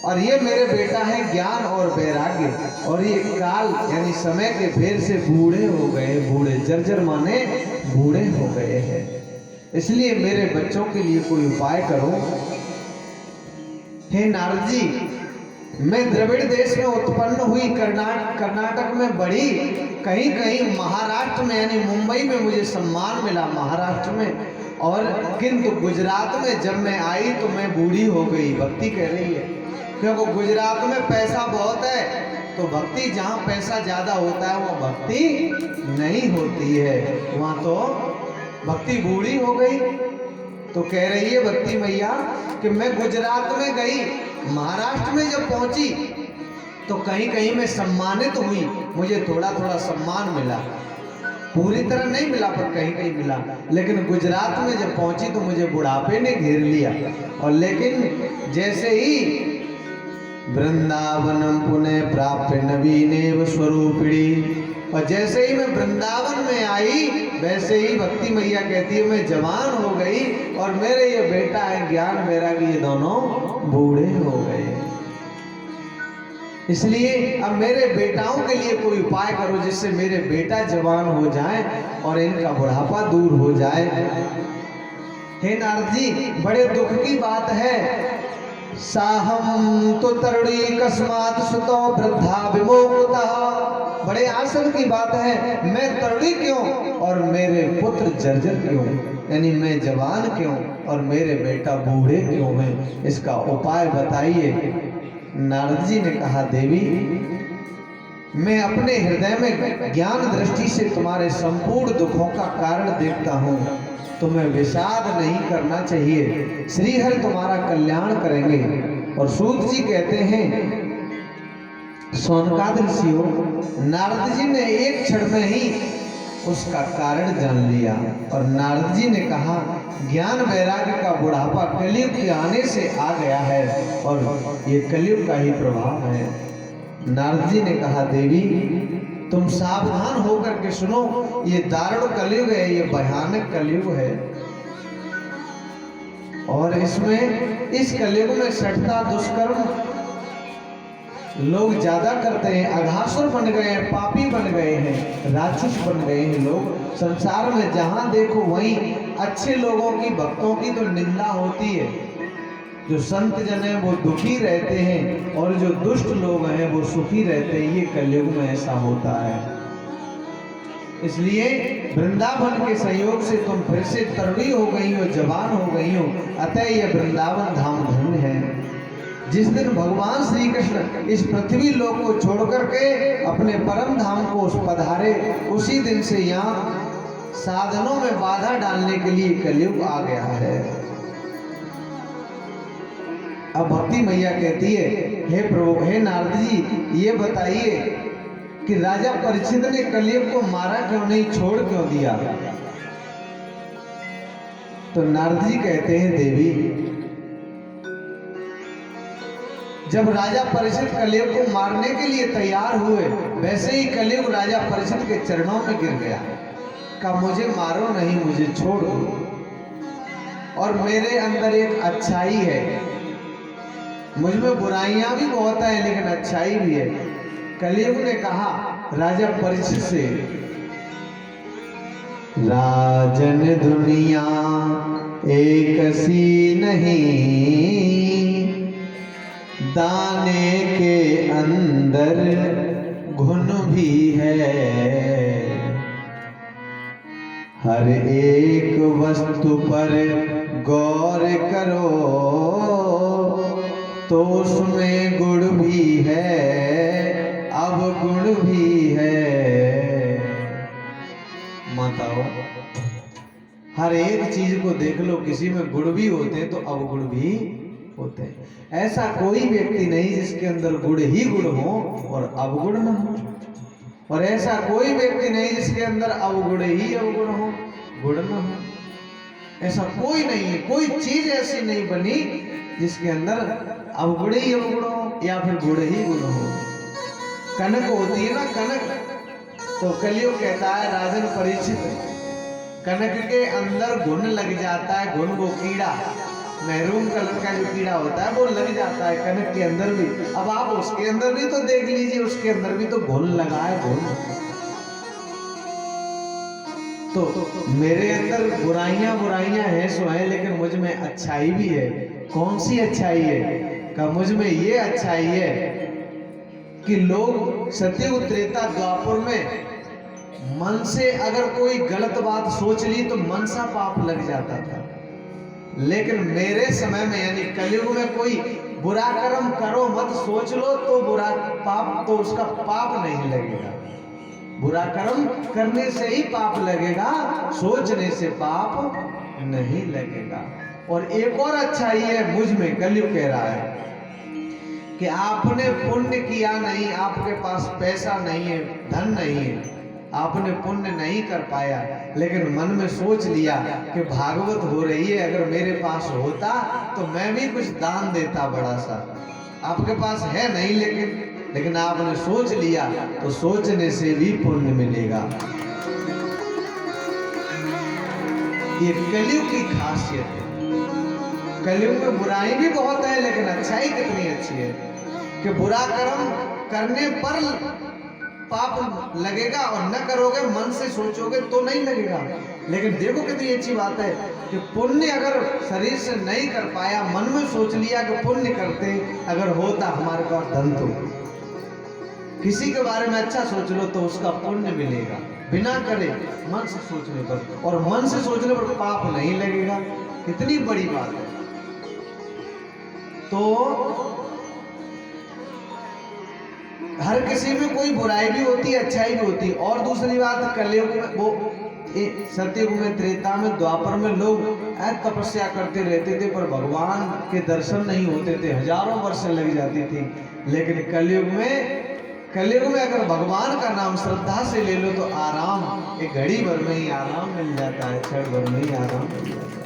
और ये मेरे बेटा है ज्ञान और वैराग्य, और ये काल यानी समय के फेर से बूढ़े हो गए। बूढ़े जर्जर माने बूढ़े हो गए हैं, इसलिए मेरे बच्चों के लिए कोई उपाय करो। हे नारद जी, मैं द्रविड़ देश में उत्पन्न हुई, कर्नाटक में बढ़ी, कहीं कहीं महाराष्ट्र में यानी मुंबई में मुझे सम्मान मिला, महाराष्ट्र में, और किंतु गुजरात में जब मैं आई तो मैं बूढ़ी हो गई। भक्ति कह रही है, क्योंकि गुजरात में पैसा बहुत है, तो भक्ति जहाँ पैसा ज्यादा होता है वो भक्ति नहीं होती है, वहाँ तो भक्ति बूढ़ी हो गई। तो कह रही है भक्ति मैया कि मैं गुजरात में गई, महाराष्ट्र में जब पहुंची तो कहीं कहीं मैं सम्मानित हुई, मुझे थोड़ा थोड़ा सम्मान मिला, पूरी तरह नहीं मिला पर कहीं कहीं मिला। लेकिन गुजरात में जब पहुंची तो मुझे बुढ़ापे ने घेर लिया। और लेकिन जैसे ही वृंदावनम पुनः प्राप्य नवीनेव स्वरूपिणी, और जैसे ही मैं वृंदावन में आई वैसे ही भक्ति मैया कहती है मैं जवान हो गई और मेरे ये बेटा है ज्ञान वैरागी, ये दोनों बूढ़े हो गए। इसलिए अब मेरे बेटाओं के लिए कोई उपाय करो जिससे मेरे बेटा जवान हो जाए और इनका बुढ़ापा दूर हो जाए। हे नारद जी, बड़े दुख की बात है। साहम तो तरुणी कस्मात सुतो वृद्धा विमोक्तः, बड़े आसन की बात है, मैं तरुणी क्यों और मेरे पुत्र जर्जर क्यों, यानी मैं जवान क्यों और मेरे बेटा बूढ़े क्यों हैं, इसका उपाय बताइए। नारद जी ने कहा, देवी, मैं अपने हृदय में ज्ञान दृष्टि से तुम्हारे संपूर्ण दुखों का कारण देखता हूँ, तुम्हें विषाद नहीं करना चाहिए, श्रीहरि तुम्हारा कल्याण करेंगे। और सूत जी कहते हैं, सोनकाद ऋषियों, नारद जी ने एक क्षण में ही उसका कारण जान लिया। और नारद जी ने कहा, ज्ञान वैराग्य का बुढ़ापा कलयुग के आने से आ गया है और ये कलयुग का ही प्रभाव है। नारद जी ने कहा, देवी तुम सावधान होकर के सुनो, ये दारुण कलयुग है, ये भयानक कलयुग है, और इसमें इस कलयुग में सठता दुष्कर्म लोग ज्यादा करते हैं, अघासुर बन गए हैं, पापी बन गए हैं, राक्षस बन गए हैं लोग। संसार में जहां देखो वहीं अच्छे लोगों की, भक्तों की तो निंदा होती है, जो संत जन हैं वो दुखी रहते हैं और जो दुष्ट लोग हैं वो सुखी रहते हैं। ये कलयुग में ऐसा होता है। इसलिए वृंदावन के संयोग से तुम फिर से तरुणी हो गई हो, जवान हो गई हो, अतः यह वृंदावन धाम धन्य है। जिस दिन भगवान श्री कृष्ण इस पृथ्वी लोक को छोड़कर के अपने परम धाम को पधारे, उसी दिन से यहाँ साधनों में बाधा डालने के लिए कलयुग आ गया है। अब भक्ति मैया कहती है, हे प्रभु, हे नारद जी, ये बताइए कि राजा परीक्षित ने कलयुग को मारा क्यों नहीं, छोड़ क्यों दिया? तो नारद जी कहते हैं, देवी जब राजा परीक्षित कलयुग को मारने के लिए तैयार हुए, वैसे ही कलयुग राजा परीक्षित के चरणों में गिर गया। कहा मुझे मारो नहीं, मुझे छोड़ दो, और मेरे अंदर एक अच्छाई है, मुझ में बुराइयां भी बहुत है लेकिन अच्छाई भी है। कलयुग ने कहा राजा परीक्षित से, राजन दुनिया एक सी नहीं, दाने के अंदर घुन भी है, हर एक वस्तु पर गौर करो तो उसमें गुण भी है, अब गुण भी है। माताओं, हर एक चीज को देख लो, किसी में गुण भी होते हैं तो अवगुण भी होते हैं। ऐसा कोई व्यक्ति नहीं जिसके अंदर गुण ही गुण हो और अवगुण न हो, और ऐसा कोई व्यक्ति नहीं जिसके अंदर अवगुण ही अवगुण हो, गुण न हो। ऐसा कोई नहीं है, कोई चीज ऐसी नहीं बनी जिसके अंदर अवगुण ही अवगुण हो या फिर गुण ही गुण हो। कनक होती है ना, कनक, तो कलयुग कहता है राजन परीक्षित, कनक के अंदर घुन लग जाता है, घुन वो कीड़ा, मैरून कलर का जो कीड़ा होता है वो लग जाता है कनक के अंदर भी। अब आप उसके अंदर भी तो देख लीजिए, उसके अंदर भी तो घुन लगा है, घुन। तो मेरे अंदर बुराइयां हैं सो है, लेकिन मुझ में अच्छाई भी है। कौन सी अच्छाई है? का मुझ में ये अच्छाई है कि लोग सतयुग त्रेता द्वापर में मन से अगर कोई गलत बात सोच ली तो मन सा पाप लग जाता था, लेकिन मेरे समय में यानी कलयुग में कोई बुरा कर्म करो मत सोच लो तो बुरा पाप, तो उसका पाप नहीं लगेगा। बुरा कर्म करने से ही पाप लगेगा, सोचने से पाप नहीं लगेगा। और एक और अच्छाई है मुझ में, कलयुग कह रहा है कि आपने पुण्य किया नहीं, आपके पास पैसा नहीं है, धन नहीं है, आपने पुण्य नहीं कर पाया, लेकिन मन में सोच लिया कि भागवत हो रही है, अगर मेरे पास होता तो मैं भी कुछ दान देता बड़ा सा। आपके पास है नहीं, लेकिन आपने सोच लिया, तो सोचने से भी पुण्य मिलेगा। ये कलयुग की खासियत है। कलयुग में बुराई भी बहुत है, लेकिन अच्छाई कितनी अच्छी है कि बुरा कर्म करने पर पाप लगेगा और न करोगे, मन से सोचोगे तो नहीं लगेगा। लेकिन देखो कितनी अच्छी बात है कि पुण्य अगर शरीर से नहीं कर पाया, मन में सोच लिया कि पुण्य करते, अगर होता हमारे पास धन, तो किसी के बारे में अच्छा सोच लो तो उसका पुण्य मिलेगा, बिना करे मन से सोचने पर, और मन से सोचने पर पाप नहीं लगेगा। कितनी बड़ी बात है। तो हर किसी में कोई बुराई भी होती है, अच्छाई भी होती है। और दूसरी बात, कलयुग में वो सतयुग में, त्रेता में, द्वापर में लोग तपस्या करते रहते थे पर भगवान के दर्शन नहीं होते थे, हजारों वर्ष लग जाती थी। लेकिन कलयुग में अगर भगवान का नाम श्रद्धा से ले लो तो आराम, एक घड़ी भर में ही आराम मिल जाता है, क्षण भर में ही आराम मिल जाता है।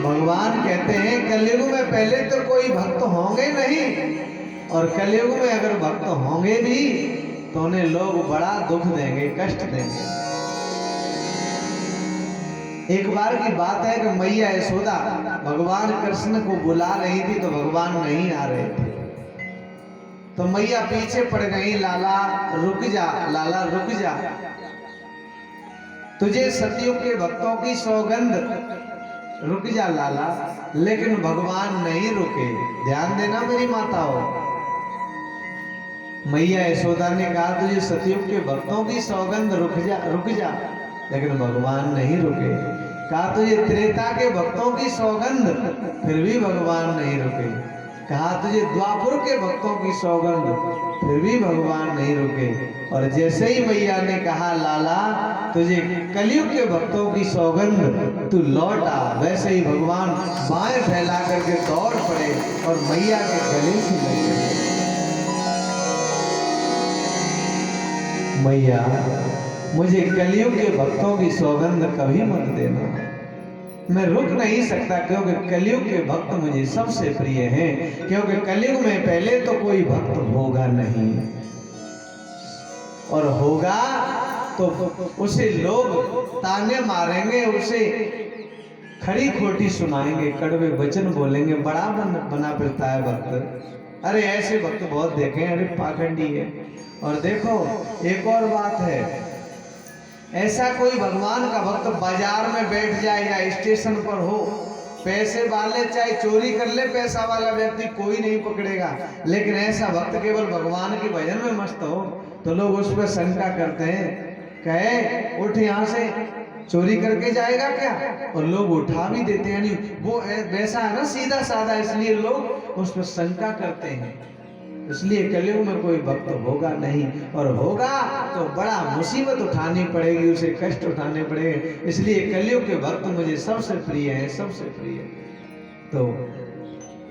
भगवान कहते हैं कलयुग में पहले तो कोई भक्त होंगे नहीं, और कलयुग में अगर भक्त होंगे भी तो उन्हें लोग बड़ा दुख देंगे, कष्ट देंगे। एक बार की बात है कि मैया यशोदा भगवान कृष्ण को बुला रही थी तो भगवान नहीं आ रहे थे, तो मैया पीछे पड़ गई, लाला रुक जा, लाला रुक जा, तुझे सतयुग के भक्तों की सौगंध, रुक जा लाला। लेकिन भगवान नहीं रुके। ध्यान देना मेरी माताओं, मैया यशोदा ने कहा तुझे सतयुग के भक्तों की सौगंध, रुक जा, लेकिन भगवान नहीं रुके। कहा तुझे त्रेता के भक्तों की सौगंध, फिर भी भगवान नहीं रुके। कहा तुझे द्वापर के भक्तों की सौगंध, फिर भी भगवान नहीं रुके। और जैसे ही मैया ने कहा लाला तुझे कलयुग के भक्तों की सौगंध, तू लौट आ, वैसे ही भगवान बाएं फैला करके दौड़ पड़े और मैया के गले से लग गए। मैया मुझे कलयुग के भक्तों की सौगंध कभी मत देना। मैं रुक नहीं सकता, क्योंकि कलयुग के भक्त मुझे सबसे प्रिय हैं। क्योंकि कलयुग में पहले तो कोई भक्त होगा नहीं, और होगा तो उसे लोग ताने मारेंगे, उसे खड़ी खोटी सुनाएंगे, कड़वे वचन बोलेंगे, बड़ा बना फिरता है भक्त। अरे ऐसे भक्त बहुत देखे हैं, अरे पाखंडी है। और देखो एक और बात है, ऐसा कोई भगवान का भक्त बाजार में बैठ जाए या स्टेशन पर हो, पैसे वाले चाहे चोरी कर ले, पैसा वाला व्यक्ति कोई नहीं पकड़ेगा, लेकिन ऐसा भक्त केवल भगवान के भजन में मस्त हो तो लोग उस पर शंका करते हैं, कहे उठ यहाँ से, चोरी करके जाएगा क्या, और लोग उठा भी देते हैं। नहीं वो वैसा है ना, सीधा साधा, इसलिए लोग उस पर शंका करते हैं। इसलिए कलयुग में कोई भक्त होगा नहीं, और होगा तो बड़ा मुसीबत उठानी पड़ेगी, उसे कष्ट उठाने पड़ेंगे। इसलिए कलयुग के भक्त मुझे सबसे प्रिय हैं, सबसे प्रिय। तो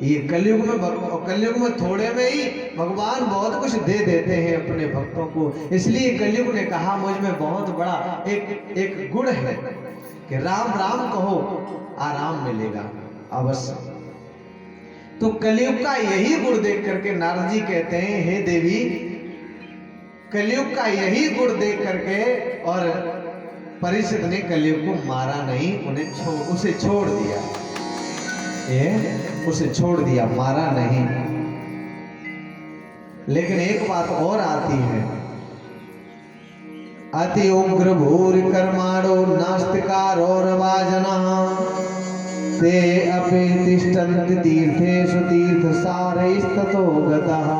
ये कलयुग में और कलयुग में थोड़े में ही भगवान बहुत कुछ दे देते हैं अपने भक्तों को। इसलिए कलयुग ने कहा मुझ में बहुत बड़ा एक गुण है कि राम राम कहो आराम मिलेगा अवश्य। तो कलयुग का यही गुण देख करके नारद जी कहते हैं, हे देवी, कलयुग का यही गुण देख करके और परीक्षित ने कलयुग को मारा नहीं, उसे छोड़ दिया, उसे छोड़ दिया, मारा नहीं। लेकिन एक बात और आती है, अति उग्र भूरि कर्माणो नास्तिकारोरवाजना ते अपि तिष्ठन्ति तीर्थेषु तीर्थसारैस्ततो गतः।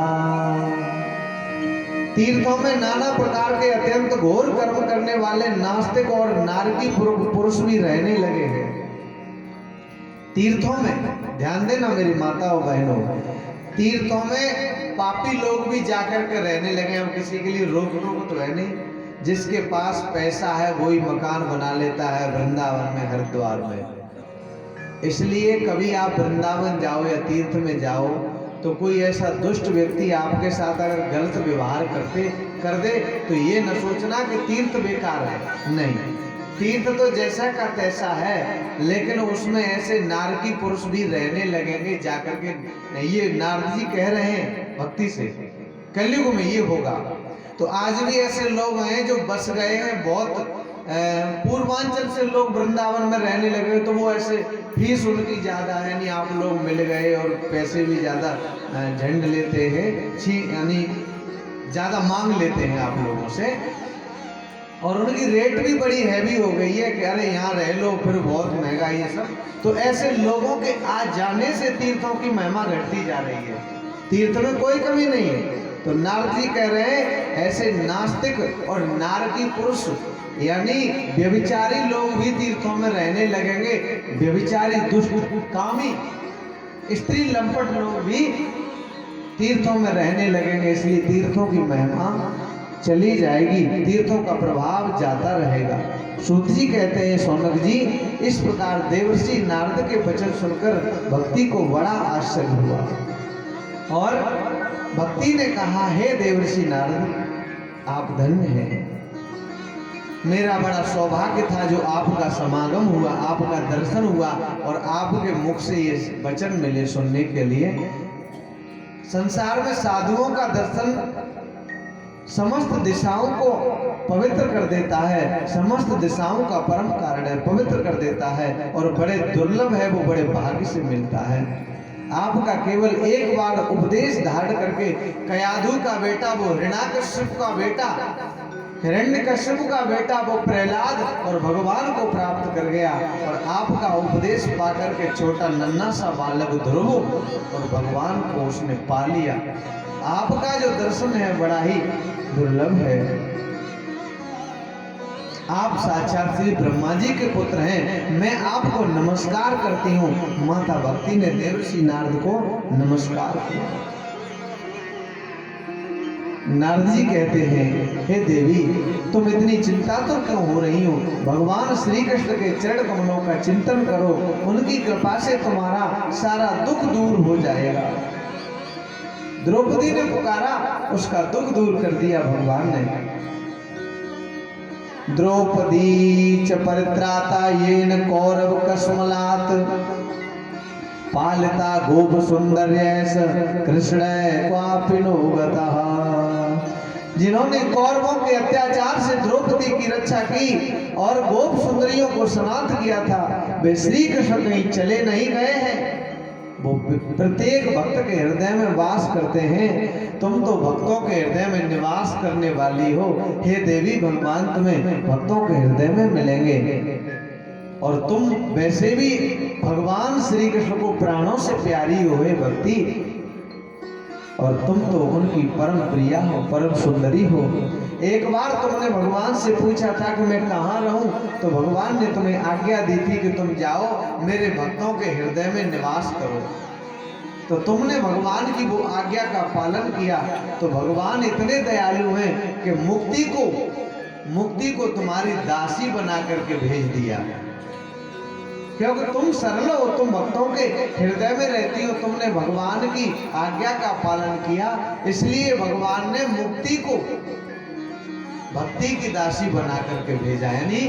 तीर्थों में नाना प्रकार के अत्यंत घोर कर्म करने वाले नास्तिक और नारकी पुरुष भी रहने लगे हैं। तीर्थों में ध्यान देना मेरी माताओं बहनों, तीर्थों में पापी लोग भी जाकर के रहने लगे हैं। किसी के लिए रोकने को तो है नहीं, जिसके पास पैसा है वही मकान बना लेता है वृंदावन में, हरिद्वार में। इसलिए कभी आप वृंदावन जाओ या तीर्थ में जाओ तो कोई ऐसा दुष्ट व्यक्ति आपके साथ अगर गलत व्यवहार कर दे तो ये न सोचना कि तीर्थ बेकार है, नहीं, तीर्थ तो जैसा का तैसा है, लेकिन उसमें ऐसे नारकी पुरुष भी रहने लगेंगे जाकर के। ये नारद जी कह रहे हैं भक्ति से, कलयुग में ये होगा। तो आज भी ऐसे लोग हैं जो बस गए हैं, बहुत पूर्वांचल से लोग वृंदावन में रहने लगे, तो वो ऐसे फीस उनकी ज़्यादा है, यानी आप लोग मिल गए और पैसे भी ज़्यादा झंड लेते हैं, यानी ज़्यादा मांग लेते हैं आप लोगों से, और उनकी रेट भी बड़ी हैवी हो गई है कि अरे यहाँ रह लो, फिर बहुत महंगा ये सब। तो ऐसे लोगों के आ जाने से तीर्थों की महिमा घटती जा रही है, तीर्थ में कोई कमी नहीं है। तो नारद जी कह रहे हैं ऐसे नास्तिक और नारकी पुरुष यानी व्यभिचारी लोग भी तीर्थों में रहने लगेंगे, व्यभिचारी दुष्ट कामी स्त्री लंपट लोग भी तीर्थों में रहने लगेंगे। इसलिए तीर्थों की महिमा चली जाएगी, तीर्थों का प्रभाव जाता रहेगा। सूत जी कहते हैं, शौनक जी, इस प्रकार देवर्षि नारद के वचन सुनकर भक्ति को बड़ा आश्चर्य हुआ, और भक्ति ने कहा, हे देवर्षि नारद, आप धन्य हैं, मेरा बड़ा सौभाग्य था जो आपका समागम हुआ, आपका दर्शन हुआ और आपके मुख से ये वचन मिले सुनने के लिए। संसार में साधुओं का दर्शन समस्त दिशाओं को पवित्र कर देता है, समस्त दिशाओं का परम कारण है, पवित्र कर देता है, और बड़े दुर्लभ है, वो बड़े भाग्य से मिलता है। आपका केवल एक बार उपदेश धारण करके कयाधु का बेटा वो हिरण्यकश्यप का बेटा, हिरण्यकश्यप का बेटा वो प्रहलाद और भगवान को प्राप्त कर गया, और आपका उपदेश पाकर के छोटा नन्हा सा बालक ध्रुव और भगवान को उसने पा लिया। आपका जो दर्शन है बड़ा ही दुर्लभ है। आप साक्षात श्री ब्रह्मा जी के पुत्र हैं, मैं आपको नमस्कार करती हूँ। माता भक्ति ने देवर्षि नारद को नमस्कार किया। नारद जी कहते हैं, हे देवी, तुम इतनी चिंता तो क्यों हो रही हो? भगवान श्री कृष्ण के चरण कमलों का चिंतन करो, उनकी कृपा से तुम्हारा सारा दुख दूर हो जाएगा। द्रौपदी ने पुकारा, उसका दुख दूर कर दिया भगवान ने। द्रौपदी च परित्राता येन कौरव कसमलात पालिता गोप सुंदर्यस कृष्ण क्वापिनो गतः। जिन्होंने कौरवों के अत्याचार से द्रौपदी की रक्षा की और गोप सुंदरियों को समाप्त किया था, वे श्री कृष्ण कहीं चले नहीं गए हैं। वो प्रत्येक भक्त के हृदय में वास करते हैं। तुम तो भक्तों के हृदय में निवास करने वाली हो। हे देवी, भगवान तुम्हें भक्तों के हृदय में मिलेंगे। और तुम वैसे भी भगवान श्री कृष्ण को प्राणों से प्यारी हो हे भक्ति, और तुम तो उनकी परम प्रिया हो, परम सुंदरी हो। एक बार तुमने भगवान से पूछा था कि मैं कहाँ रहूं, तो भगवान ने तुम्हें आज्ञा दी थी कि तुम जाओ मेरे भक्तों के हृदय में निवास करो। तो तुमने भगवान की वो आज्ञा का पालन किया। तो भगवान इतने दयालु हैं कि मुक्ति को तुम्हारी दासी बना करके भेज दिया, क्योंकि तुम सरल हो, तुम भक्तों के हृदय में रहती हो, तुमने भगवान की आज्ञा का पालन किया, इसलिए भगवान ने मुक्ति को भक्ति की दासी बना करके भेजा, यानी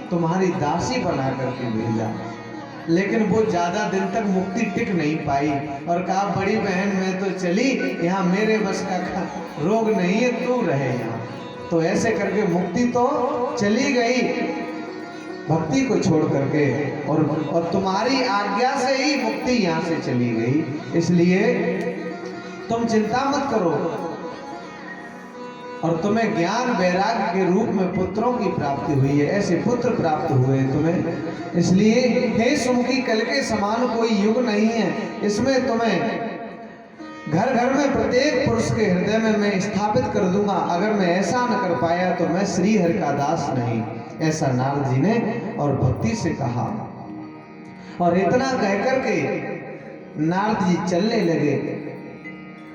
तुम्हारी दासी बना करके भेजा। लेकिन वो ज्यादा दिन तक मुक्ति टिक नहीं पाई और कहा, बड़ी बहन मैं तो चली, यहाँ मेरे बस का रोग नहीं है, तू रहे यहाँ। तो ऐसे करके मुक्ति तो चली गई भक्ति को छोड़ करके, और तुम्हारी आज्ञा से ही मुक्ति यहाँ से चली गई। इसलिए तुम चिंता मत करो, और तुम्हें ज्ञान वैराग्य के रूप में पुत्रों की प्राप्ति हुई है, ऐसे पुत्र प्राप्त हुए तुम्हें। इसलिए हे सुमुखी, कल के समान कोई युग नहीं है, इसमें तुम्हें घर घर में प्रत्येक पुरुष के हृदय में मैं स्थापित कर दूंगा। अगर मैं ऐसा न कर पाया तो मैं श्री हरि का दास नहीं, ऐसा नारद जी ने और भक्ति से कहा। और इतना कहकर के नारद जी चलने लगे।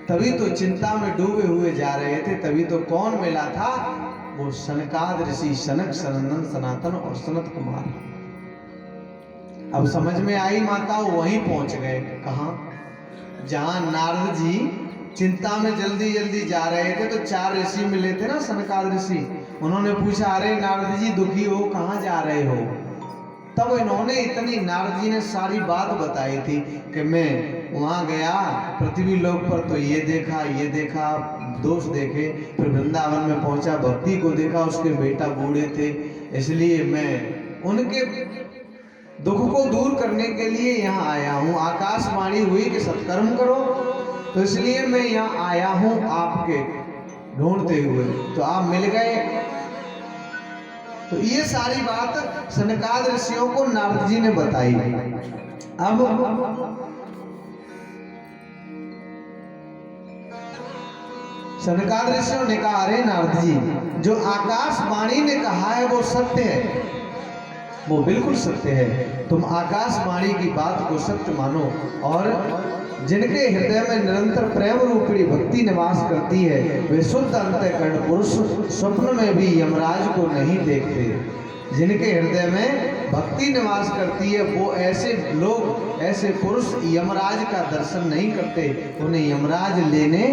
तभी तो चिंता में डूबे हुए जा रहे थे, तभी तो कौन मिला था, वो सनकाद ऋषि, सनक, सनंदन, सनातन और सनत कुमार। अब समझ में आई माताओं, वहीं पहुंच गए। कहां? जहां नारद जी चिंता में जल्दी जल्दी जा रहे थे, तो 4 ऋषि मिले थे ना, सनकाद ऋषि। उन्होंने पूछा, अरे नारद जी दुखी हो, कहां जा रहे हो? तब इन्होंने इतनी, नारद जी ने सारी बात बताई थी कि मैं वहां गया पृथ्वी लोक पर, तो ये देखा दोष देखे, फिर वृंदावन में पहुंचा, भक्ति को देखा, उसके बेटा बूढ़े थे, इसलिए मैं उनके दुख को दूर करने के लिए यहाँ आया हूँ। आकाशवाणी हुई कि सत्कर्म करो, तो इसलिए मैं यहाँ आया हूँ आपके ढूंढते हुए, तो आप मिल गए। तो ये सारी बात सनकाद ऋषियों को नारद जी ने बताई। अब सनकाद ऋषियों ने कहा, अरे नारद जी, जो आकाशवाणी ने कहा है वो सत्य है, वो बिल्कुल सत्य है। तुम आकाशवाणी की बात को सत्य मानो, और जिनके हृदय में निरंतर प्रेम रूपी भक्ति निवास करती है, वे शुद्ध अंतःकरण पुरुष स्वप्न में भी यमराज को नहीं देखते। जिनके हृदय में भक्ति निवास करती है, वो ऐसे लोग, ऐसे पुरुष यमराज का दर्शन नहीं करते, उन्हें यमराज लेने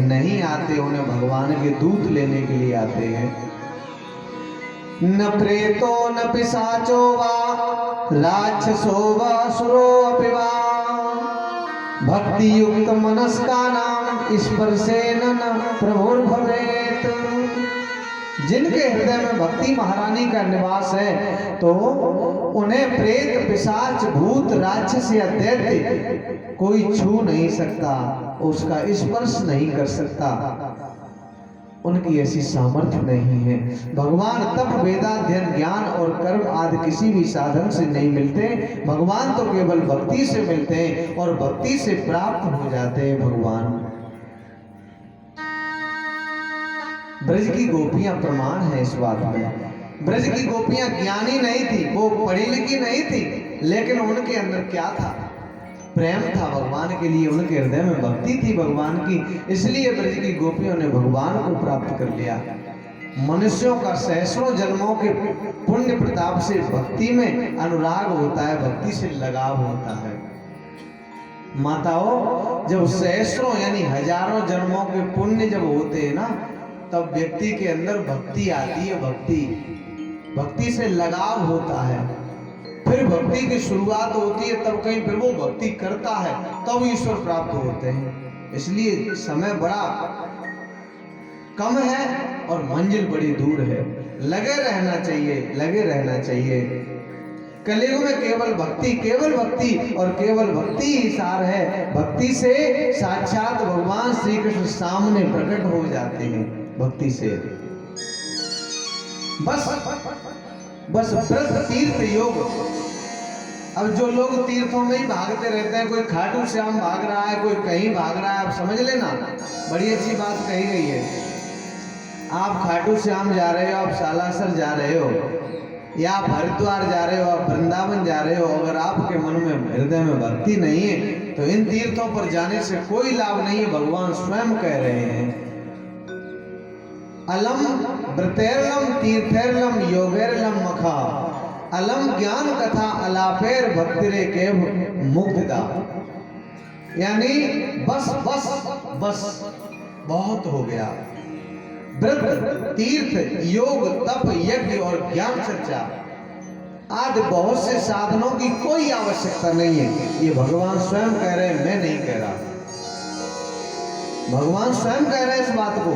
नहीं आते, उन्हें भगवान के दूत लेने के लिए आते हैं। न प्रेतो न पिशाचो वा राक्षसो वा असुरो अपि वा भक्ति युक्त मनस्कानां स्पर्शेन न प्रभुर्भवेत्। जिनके हृदय में भक्ति महारानी का निवास है, तो उन्हें प्रेत, पिशाच, भूत, राक्षस या दैत्य कोई छू नहीं सकता, उसका स्पर्श नहीं कर सकता, उनकी ऐसी सामर्थ्य नहीं है। भगवान तप, वेदाध्ययन, ज्ञान और कर्म आदि किसी भी साधन से नहीं मिलते, भगवान तो केवल भक्ति से मिलते हैं और भक्ति से प्राप्त हो जाते हैं भगवान। ब्रज की गोपियां प्रमाण है इस बात में। ब्रज की गोपियां ज्ञानी नहीं थी, वो पढ़ी लिखी नहीं थी, लेकिन उनके अंदर क्या था? प्रेम था भगवान के लिए, उनके हृदय में भक्ति थी भगवान की, इसलिए ब्रज की गोपियों ने भगवान को प्राप्त कर लिया। मनुष्यों का सैकड़ों जन्मों के पुण्य प्रताप से भक्ति में अनुराग होता है, भक्ति से लगाव होता है। माताओं, जब सैकड़ों यानी हजारों जन्मों के पुण्य जब होते हैं ना, तब व्यक्ति के अंदर भक्ति आती है। भक्ति भक्ति से लगाव होता है, फिर भक्ति की शुरुआत होती है, तब कहीं फिर वो भक्ति करता है, तब ईश्वर प्राप्त होते हैं। इसलिए समय बड़ा कम है और मंजिल बड़ी दूर है। लगे रहना चाहिए, लगे रहना चाहिए। कलयुग में केवल भक्ति और केवल भक्ति ही सार है। भक्ति से साक्षात भगवान श्री कृष्ण सामने प्रकट हो जाते हैं। भक्ति से बस व्रत तीर्थ योग। अब जो लोग तीर्थों में ही भागते रहते हैं, कोई खाटू श्याम भाग रहा है, कोई कहीं भाग रहा है, आप समझ लेना बड़ी अच्छी बात कही गई है। आप खाटू श्याम जा रहे हो, आप सालासर जा रहे हो, या आप हरिद्वार जा रहे हो, आप वृंदावन जा रहे हो, अगर आपके मन में हृदय में भक्ति नहीं है तो इन तीर्थों पर जाने से कोई लाभ नहीं है। भगवान स्वयं कह रहे हैं, अलम व्रतैर्लम तीर्थैर्लम योगैर्लम मखा अलम ज्ञान कथा अलापेर भक्तिरे के मुक्तिदा। यानी बस बस बस बहुत हो गया। व्रत तीर्थ योग तप यज्ञ और ज्ञान चर्चा आदि बहुत से साधनों की कोई आवश्यकता नहीं है। ये भगवान स्वयं कह रहे हैं, मैं नहीं कह रहा। भगवान स्वयं कह रहे हैं इस बात को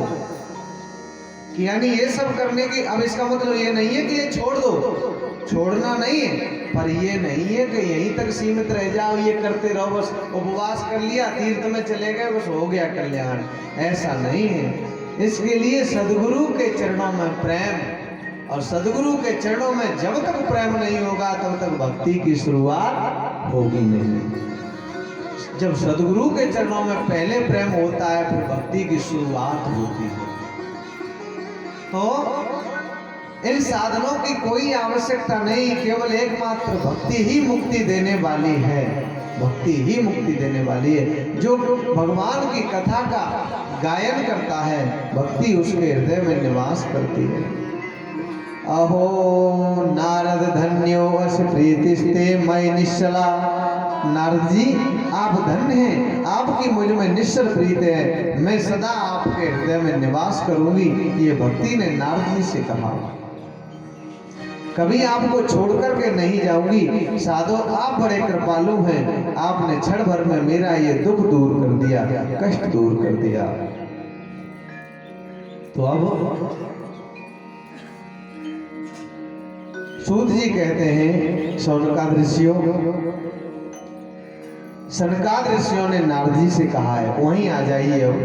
कि यानी ये सब करने की, अब इसका मतलब ये नहीं है कि ये छोड़ दो, छोड़ना नहीं है, पर ये नहीं है कि यहीं तक सीमित रह जाओ, ये करते रहो, बस उपवास कर लिया, तीर्थ में चले गए, बस हो गया कल्याण। ऐसा नहीं है। इसके लिए सदगुरु के चरणों में प्रेम, और सदगुरु के चरणों में जब तक प्रेम नहीं होगा तब तक भक्ति की शुरुआत होगी नहीं। जब सदगुरु के चरणों में पहले प्रेम होता है, फिर भक्ति की शुरुआत होती है। तो इन साधनों की कोई आवश्यकता नहीं, केवल एकमात्र भक्ति ही मुक्ति देने वाली है। भक्ति ही मुक्ति देने वाली है। जो भगवान की कथा का गायन करता है, भक्ति उसके हृदय में निवास करती है। अहो नारद धन्यो अस प्रीतिस्ते मई निश्चला। नारद जी आप धन्य हैं, आपकी मुझ में निश्चल प्रीत है, मैं सदा आपके हृदय में निवास करूंगी। ये भक्ति ने नारद जी से कहा, कभी आपको छोड़ करके नहीं जाऊंगी। साधो आप बड़े कृपालु हैं, आपने क्षण भर में मेरा ये दुख दूर कर दिया, कष्ट दूर कर दिया। तो अब सूत जी कहते हैं, सौनकाद ऋषियों, सनकाद ऋषियों ने नारद जी से कहा है, वहीं आ जाइए अब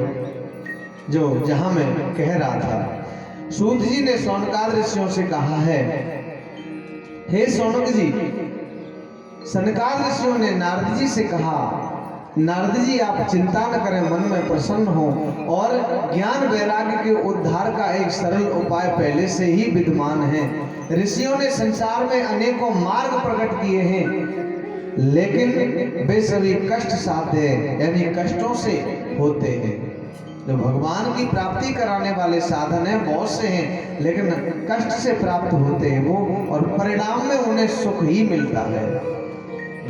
जो जहां मैं कह रहा था। सूत जी ने सौनकाद ऋषियों से कहा है, हे सौनक जी, सनकाद ऋषियों ने नारद जी से कहा, नारद जी आप चिंता न करें, मन में प्रसन्न हो, और ज्ञान वैराग्य के उद्धार का एक सरल उपाय पहले से ही विद्यमान है। ऋषियों ने संसार में अनेकों मार्ग प्रकट किए हैं, लेकिन वे सभी कष्ट साध्य यानी कष्टों से होते हैं। जो भगवान की प्राप्ति कराने वाले साधन हैं बहुत से हैं, लेकिन कष्ट से प्राप्त होते हैं वो, और परिणाम में उन्हें सुख ही मिलता है।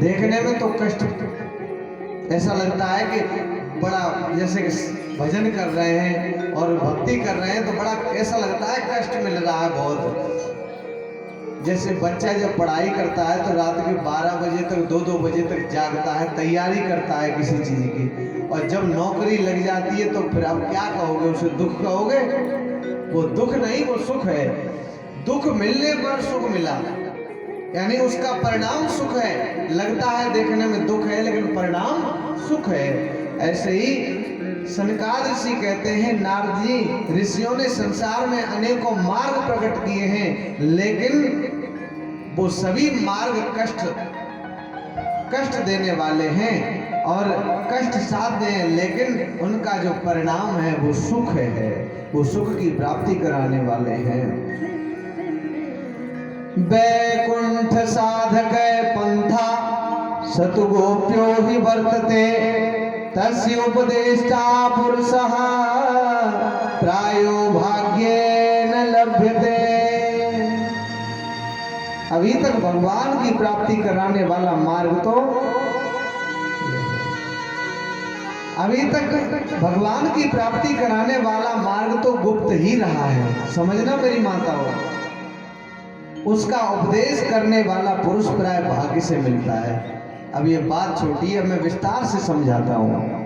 देखने में तो कष्ट ऐसा लगता है कि बड़ा, जैसे भजन कर रहे हैं और भक्ति कर रहे हैं तो बड़ा ऐसा लगता है कष्ट मिल रहा है बहुत। जैसे बच्चा जब पढ़ाई करता है तो रात के 12 बजे तक 2-2 बजे तक जागता है, तैयारी करता है किसी चीज की, और जब नौकरी लग जाती है तो फिर आप क्या कहोगे, उसे दुख कहोगे? वो दुख नहीं, वो सुख है। दुख मिलने पर सुख मिला, यानी उसका परिणाम सुख है। लगता है देखने में दुख है लेकिन परिणाम सुख है। ऐसे ही सनकाद ऋषि कहते हैं, नारद जी, ऋषियों ने संसार में अनेकों मार्ग प्रकट किए हैं, लेकिन वो सभी मार्ग कष्ट देने वाले हैं और कष्ट साध्य हैं, लेकिन उनका जो परिणाम है वो सुख है, वो सुख की प्राप्ति कराने वाले हैं। वैकुंठ साधक पंथा सतुगोप्यो हि वर्तते, तस्य उपदेष्टा पुरुषः प्रायो भाग्येन लभ्यते। अभी तक भगवान की प्राप्ति कराने वाला मार्ग तो, अभी तक भगवान की प्राप्ति कराने वाला मार्ग तो गुप्त ही रहा है। समझना मेरी माताओं, उसका उपदेश करने वाला पुरुष प्राय भाग्य से मिलता है। अब ये बात छोटी है, मैं विस्तार से समझाता हूँ।